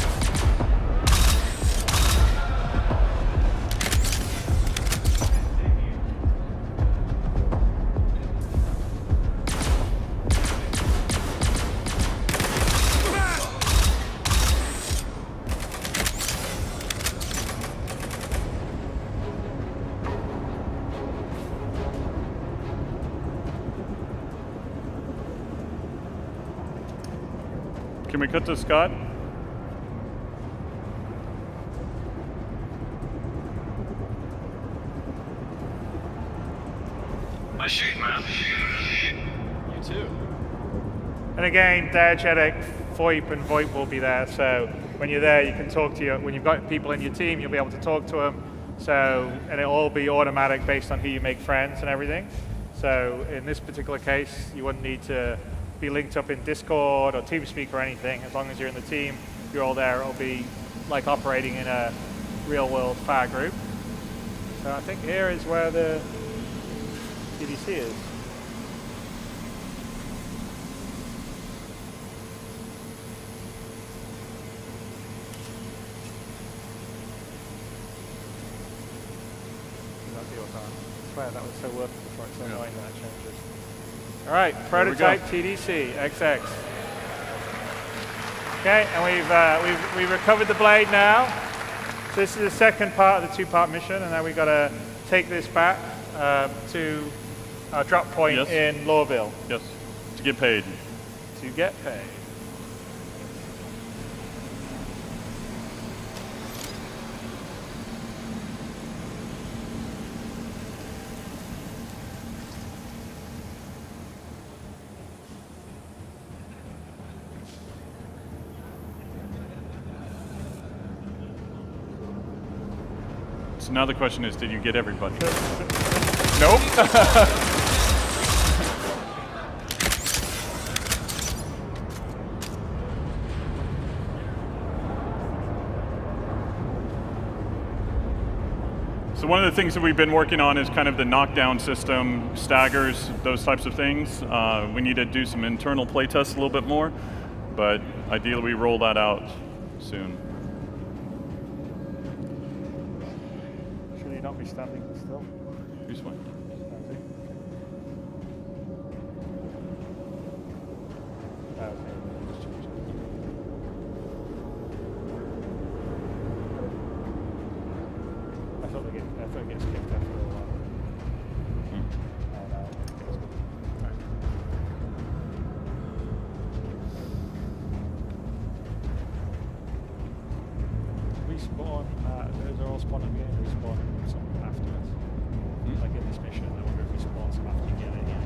Can we cut to Scott? I shoot, man. You too. And again, diegetic, VoIP, and VoIP will be there. So when you're there, you can talk to when you've got people in your team, you'll be able to talk to them. So, and it'll all be automatic based on who you make friends and everything. So in this particular case, you wouldn't need to be linked up in Discord or TeamSpeak or anything. As long as you're in the team, you're all there. It'll be like operating in a real-world fire group. So I think here is where the CDC is. I swear that was so worth it before it's so annoying that it changes. All right, prototype TDC XX. Okay, and we've recovered the blade now. So this is the second part of the two-part mission, and now we've got to take this back to our drop point in Lawville. Yes, to get paid. To get paid. So now the question is, did you get everybody? Nope. So one of the things that we've been working on is kind of the knockdown system, staggers, those types of things. We need to do some internal play tests a little bit more, but ideally we roll that out soon. Not be standing still. This way. I thought it gets kicked out for a while. Respawn. Those are all spawning again. Respawn some afterwards. Like in this mission, I wonder if we spawn some after you get it again.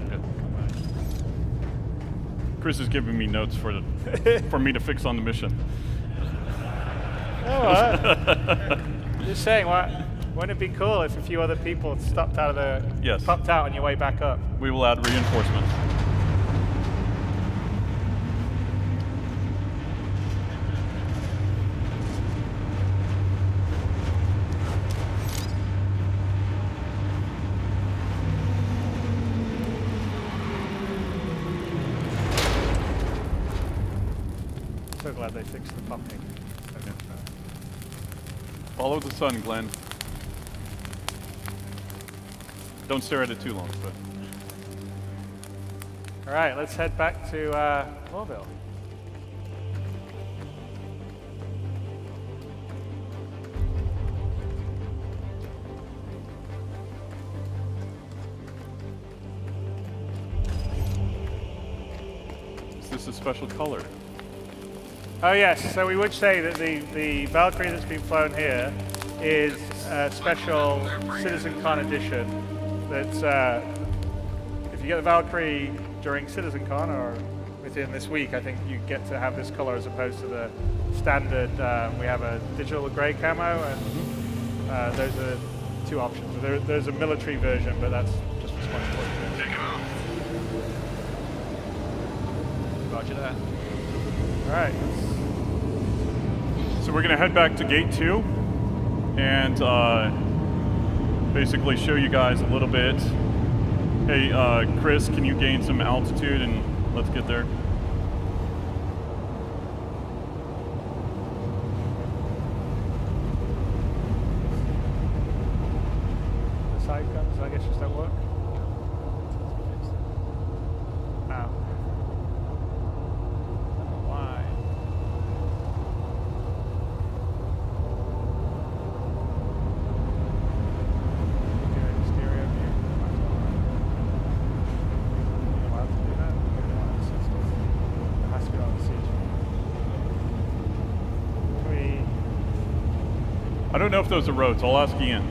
Like, come back. Chris is giving me notes for me to fix on the mission. Alright. Just saying, wouldn't it be cool if a few other people stopped out of the popped out on your way back up? We will add reinforcements. So glad they fixed the popping. Follow the sun, Glenn. Don't stare at it too long. But All right, let's head back to Lorville. is this a special color? Oh yes, so we would say that the Valkyrie that's been flown here is a special CitizenCon edition. That's if you get the Valkyrie during CitizenCon or within this week, I think you get to have this color as opposed to the standard. We have a digital grey camo, and those are two options. There's a military version, but that's just as much work. Take him out. Roger that. All right. So we're going to head back to Gate 2 and basically show you guys a little bit. Hey, Chris, can you gain some altitude and let's get there? The side guns, I guess, just don't work. No. I don't know why. Stereo view. Are you allowed to do that? It has to be on the siege. I don't know if those are roads. I'll ask Ian.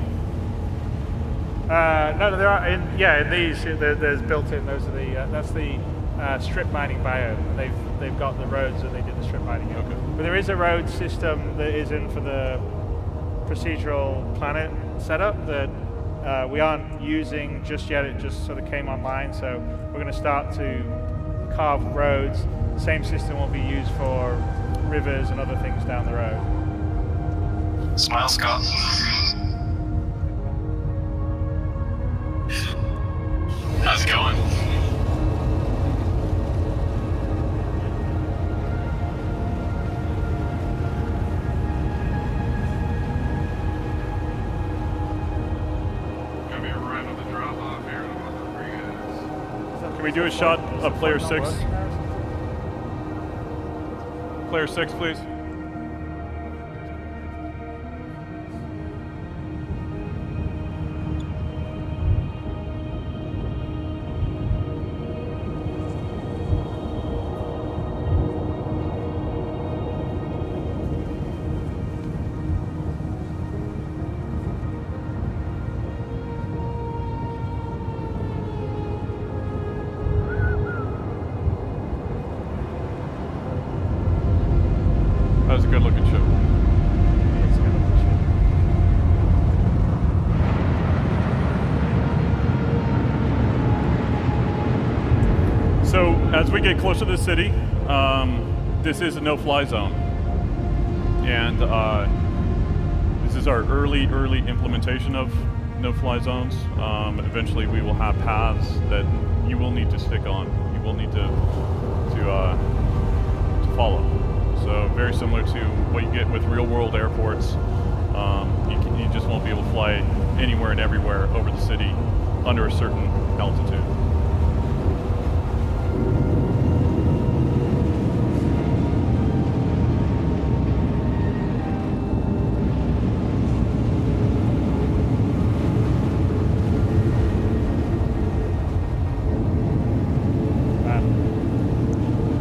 No, there are. In these, there's built-in. Those are the. That's the strip mining biome. They've got the roads that they did the strip mining in. Okay. But there is a road system that is in for the procedural planet setup that we aren't using just yet. It just sort of came online, so we're going to start to carve roads. The same system will be used for rivers and other things down the road. Smile, Scott. How's it going? Gonna be right on the drop off here. Can we do a shot of player 6? Player 6, please. That was a good looking show. So as we get closer to the city, this is a no-fly zone. And this is our early implementation of no-fly zones. Eventually we will have paths that you will need to stick on. You will need to follow. So very similar to what you get with real-world airports. You just won't be able to fly anywhere and everywhere over the city under a certain altitude.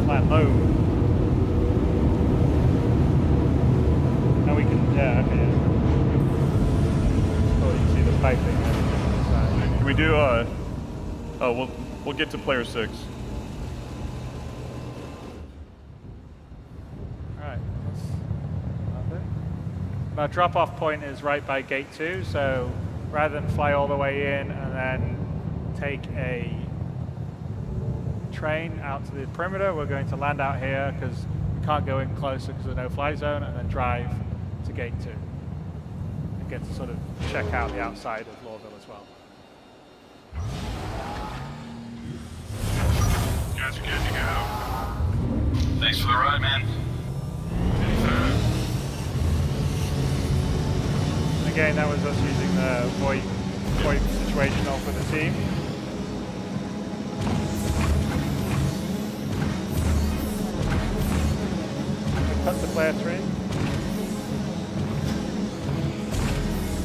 Flat low. Now we can, yeah, okay. Oh, you can see the piping on the side. Can we do we'll get to player 6. Alright, our drop-off point is right by gate 2, so rather than fly all the way in and then take a train out to the perimeter, we're going to land out here because we can't go in closer because of the no-fly zone, and then drive to gate 2 and get to sort of check out the outside of Lorville as well. Guys are good to go. Thanks for the ride, man. And again, that was us using the VoIP situational for with the team. Cut to player 3.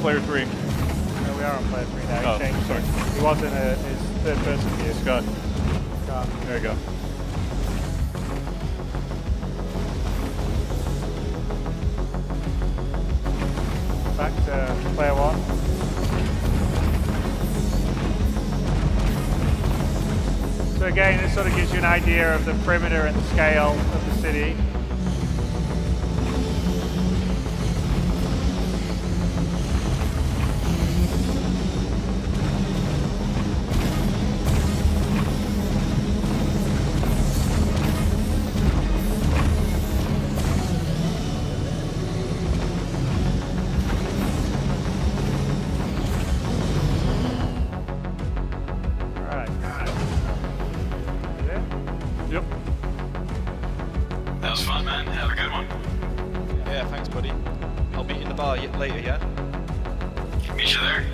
Player 3. No, we are on player 3 now. Oh, He changed. sorry. He was in his third person view. Scott. Scott. There you go. Back to player 1. So again, this sort of gives you an idea of the perimeter and the scale of the city. Yep. That was fun, man. Have a good one. Yeah, thanks, buddy. I'll meet you in the bar later, yeah? Meet you there.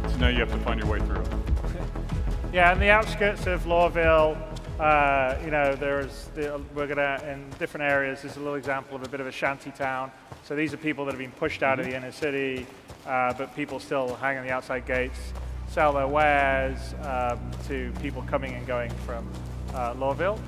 So now you have to find your way through. Yeah, in the outskirts of Lawville, you know, we're gonna, in different areas, there's a little example of a bit of a shanty town. So these are people that have been pushed out of the inner city, but people still hang on the outside gates, sell their wares to people coming and going from Lawville.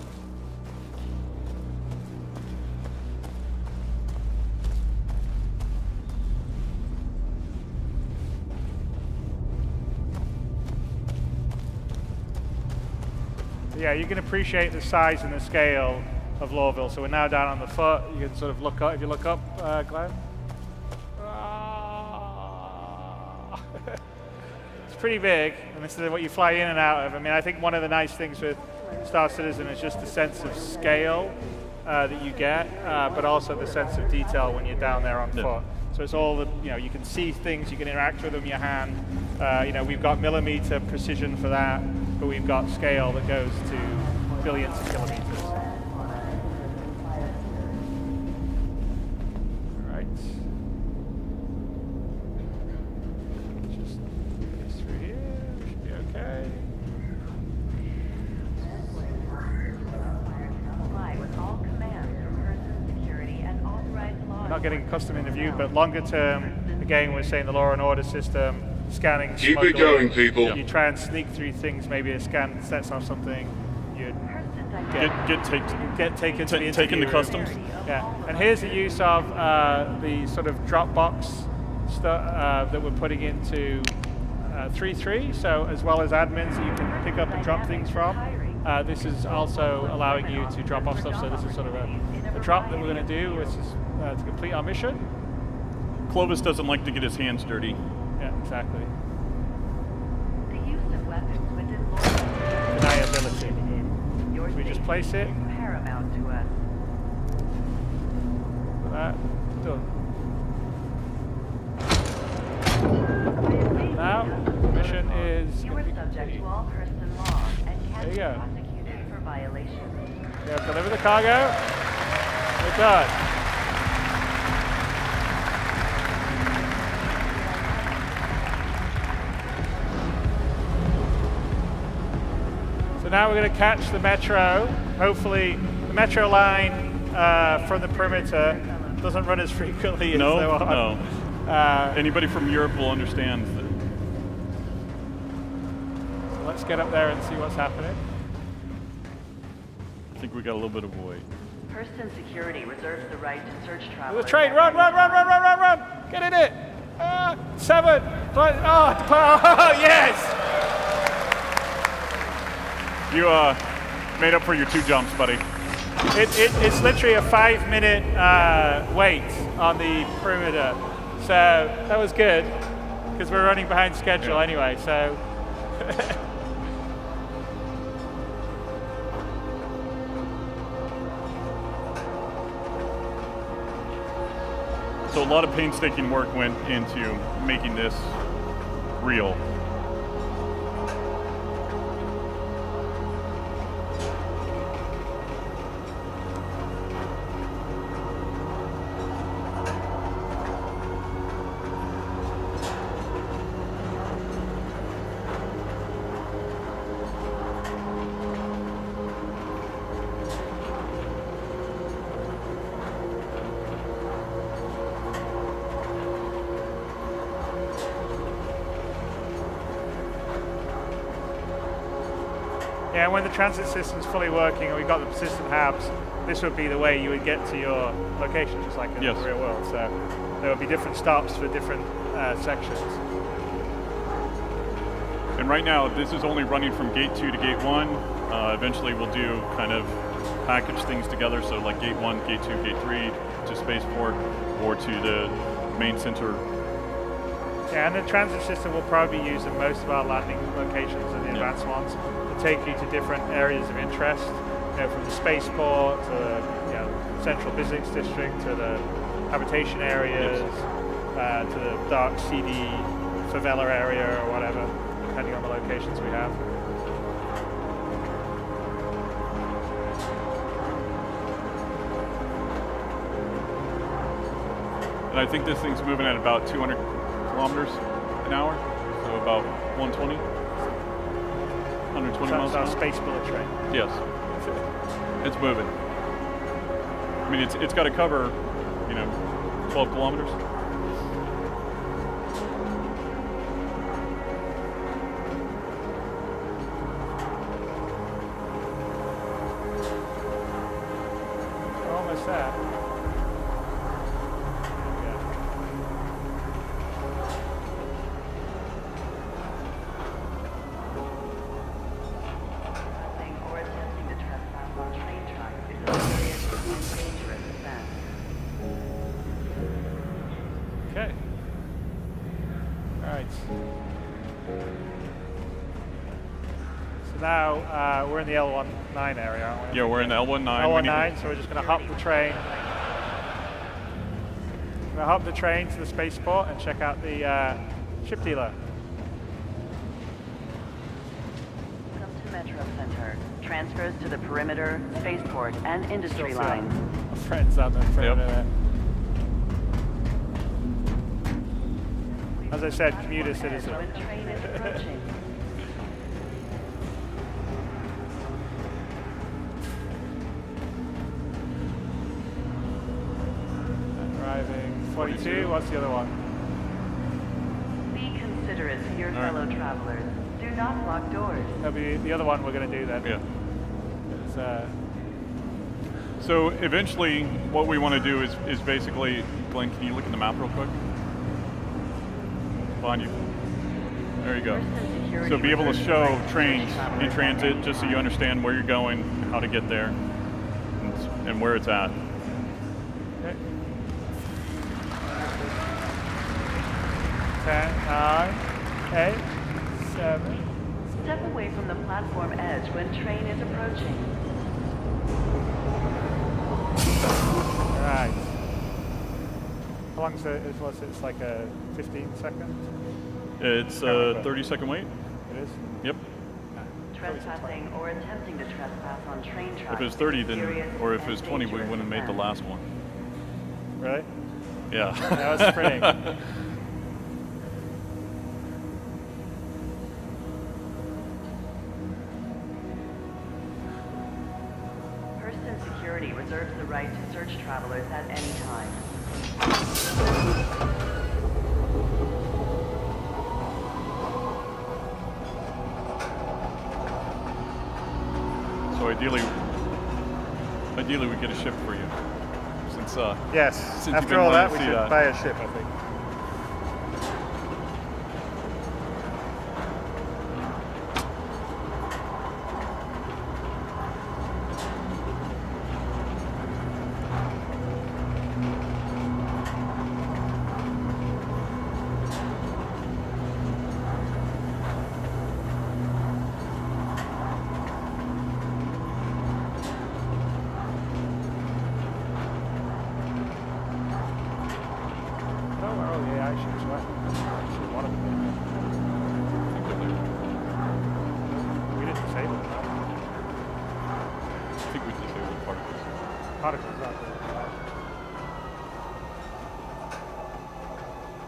Yeah, you can appreciate the size and the scale of Lawville. So we're now down on the foot. You can sort of look up, if you look up, Glenn. It's pretty big, and this is what you fly in and out of. I mean, I think one of the nice things with Star Citizen is just the sense of scale that you get, but also the sense of detail when you're down there on foot. So it's all the, you know, you can see things, you can interact with them in your hand. You know, we've got millimeter precision for that, but we've got scale that goes to billions of kilometers. Right. Just get this through here, should be okay. Comply with all commands from person security and authorized law. We're not getting custom interviewed, but longer term, again, we're saying the law and order system, scanning, Keep it going, people. You try and sneak through things, maybe a scan sets off something, you Get taken to the taken to interview customs. room. Yeah, and here's the use of the sort of Dropbox stuff that we're putting into 3.3, so as well as admins that you can pick up and drop things from. This is also allowing you to drop off stuff, so this is sort of a drop that we're going to do, which is to complete our mission. Clovis doesn't like to get his hands dirty. Yeah, exactly. The use of weapons within law Deniability. Your We just place it. safety is paramount to us. That done. Now, mission is You are subject to all person law and There can you be go. prosecuted for violations. Yeah, deliver the cargo. We're done. So now we're going to catch the metro. Hopefully, the metro line from the perimeter doesn't run as frequently as No, they want. no. Anybody from Europe will understand that. So let's get up there and see what's happening. I think we got a little bit of a wait. Person security reserves the right to search The travelers. train, run, run, run, run, run, run, run! Get in it! 7! Oh, yes! You made up for your 2 jumps, buddy. It's literally a 5-minute wait on the perimeter. So that was good, because we're running behind schedule anyway, so. So a lot of painstaking work went into making this real. Yeah, and when the transit system's fully working and we've got the persistent hubs, this would be the way you would get to your location, just like in the real world. So there would be different stops for different sections. And right now, this is only running from gate 2 to gate 1. Eventually, we'll do kind of package things together. So like gate 1, gate 2, gate 3 to spaceport or to the main center. Yeah, and the transit system will probably be used in most of our landing locations and the advanced ones to take you to different areas of interest. You know, from the spaceport to the central physics district to the habitation areas to the dark, seedy favela area or whatever, depending on the locations we have. And I think this thing's moving at about 200 kilometers an hour, so about 120, 120 miles an hour. Space bullet train. Yes, it's moving. I mean, it's got to cover, 12 kilometers. We're almost there. Okay. All right. So now we're in the L19 area, aren't we? Yeah, we're in the L19. L19, so we're just going to hop the train. We're going to hop the train to the spaceport and check out the ship dealer. Welcome to Metro Center. Transfers to the perimeter, spaceport, and industry lines. Our friends on the perimeter there. As I said, commuter citizen. When train is approaching. Arriving 42. What's the other one? Be considerate to your fellow travelers. Do not block doors. That'll be the other one we're going to do then. Yeah. So eventually, what we want to do is basically, Glenn, can you look at the map real quick? Behind you. There you go. So be able to show trains in transit, just so you understand where you're going, how to get there, and where it's at. Okay. 10, 9, 8, 7. Step away from the platform edge when train is approaching. Right. How long is it? It's like a 15 second? It's a 30-second wait. It is? Yep. Trespassing or attempting to trespass on train tracks. If it was 30, then, or if it was 20, we wouldn't have made the last one. Really? Yeah. That was pretty. Person security reserves the right to search travelers at any time. So ideally we get a ship for you. Since yes. Since After all that, we should buy a ship, I think.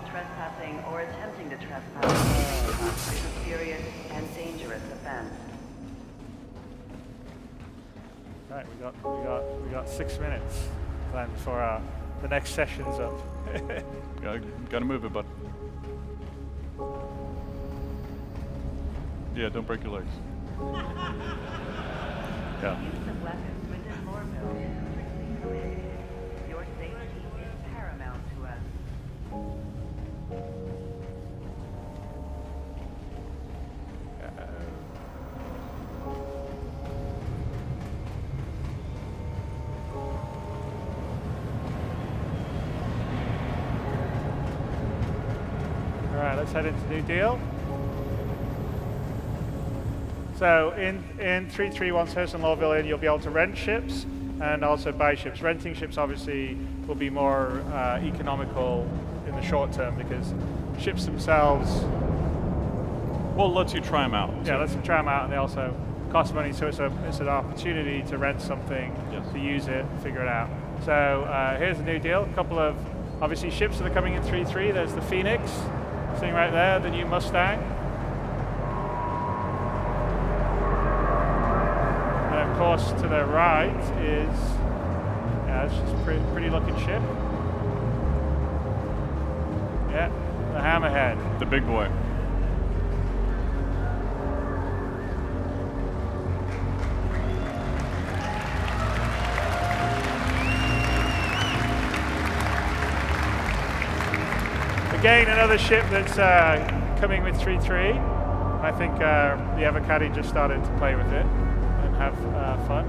Trespassing or attempting to trespass is a serious and dangerous offense. Right, we got 6 minutes then before the next session's up. Gotta move it, bud. Yeah, don't break your legs. Yeah. Use of weapons within Lorville is strictly prohibited. Your safety is paramount to us. All right, let's head into New Deal. So in 3.3, once Hurston Lawville in, you'll be able to rent ships and also buy ships. Renting ships obviously will be more economical in the short term because ships themselves. Well, it lets you try them out. Yeah, lets them try them out, and they also cost money. So it's an opportunity to rent something, to use it, figure it out. So here's the New Deal. A couple of obviously ships that are coming in 3.3. There's the Phoenix, sitting right there, the new Mustang. And of course, to the right is, it's just a pretty looking ship. Yeah, the Hammerhead. The big boy. Again, another ship that's coming with 3.3. I think the Avocati just started to play with it and have fun.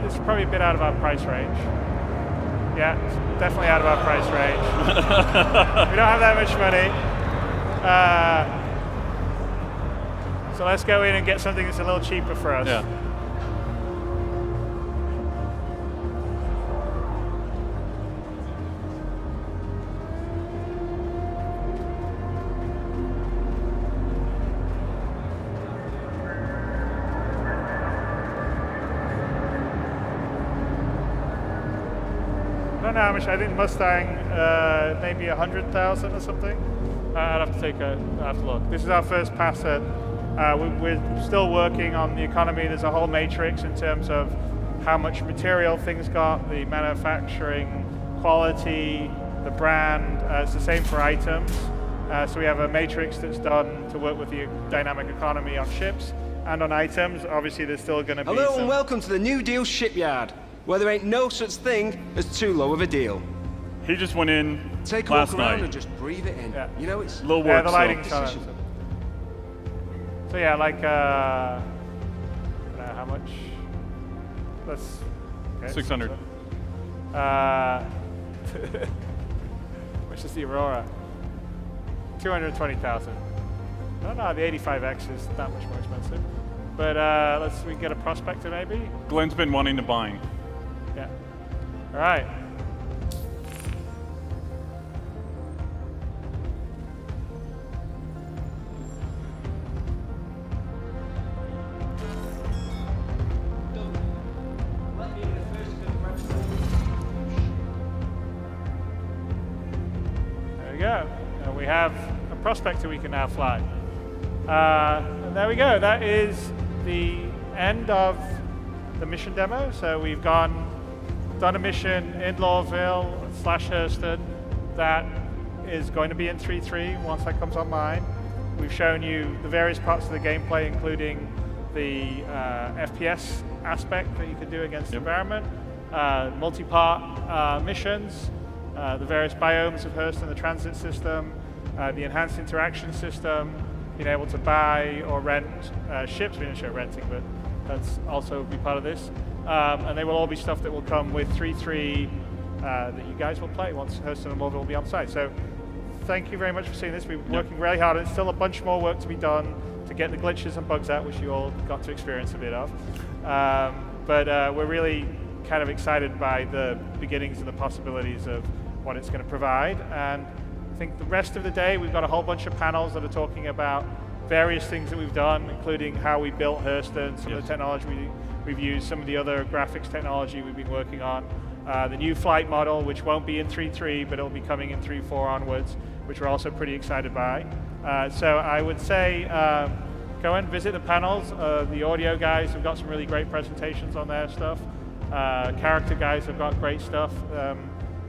It's probably a bit out of our price range. Yeah, it's definitely out of our price range. We don't have that much money. So let's go in and get something that's a little cheaper for us. Yeah. I don't know how much. I think Mustang, maybe 100,000 or something. I'd have to look. This is our first pass at. We're still working on the economy. There's a whole matrix in terms of how much material things got, the manufacturing quality, the brand. It's the same for items. So we have a matrix that's done to work with the dynamic economy on ships and on items. Obviously, there's still going to be. Hello and welcome to the New Deal shipyard, where there ain't no such thing as too low of a deal. He just went in Take a last look around night. and just breathe it in. Yeah. You know, it's Little Yeah, work. the lighting's so. on. So yeah, like I don't know how much. Let's. Okay, 600. Which is the Aurora? 220,000. I don't know. The 85X is that much more expensive. But we can get a Prospector maybe. Glenn's been wanting to buy. Yeah. All right. There we go. And we have a Prospector we can now fly. And there we go. That is the end of the mission demo. So we've done a mission in Lawville / Hurston that is going to be in 3.3 once that comes online. We've shown you the various parts of the gameplay, including the FPS aspect that you can do against the environment, multi-part missions, the various biomes of Hurston, the transit system, the enhanced interaction system, being able to buy or rent ships. We didn't show renting, but that's also be part of this. And they will all be stuff that will come with 3.3 that you guys will play once Hurston and Lawville will be on site. So thank you very much for seeing this. We've been working really hard. It's still a bunch more work to be done to get the glitches and bugs out, which you all got to experience a bit of. But we're really kind of excited by the beginnings and the possibilities of what it's going to provide. And I think the rest of the day, we've got a whole bunch of panels that are talking about various things that we've done, including how we built Hurston, some of the technology we've used, some of the other graphics technology we've been working on, the new flight model, which won't be in 3.3, but it'll be coming in 3.4 onwards, which we're also pretty excited by. So I would say go and visit the panels. The audio guys have got some really great presentations on their stuff. Character guys have got great stuff.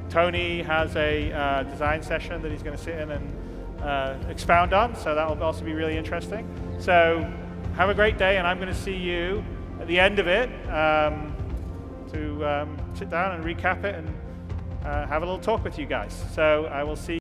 Tony has a design session that he's going to sit in and expound on, so that will also be really interesting. So have a great day, and I'm going to see you at the end of it to sit down and recap it and have a little talk with you guys. So I will see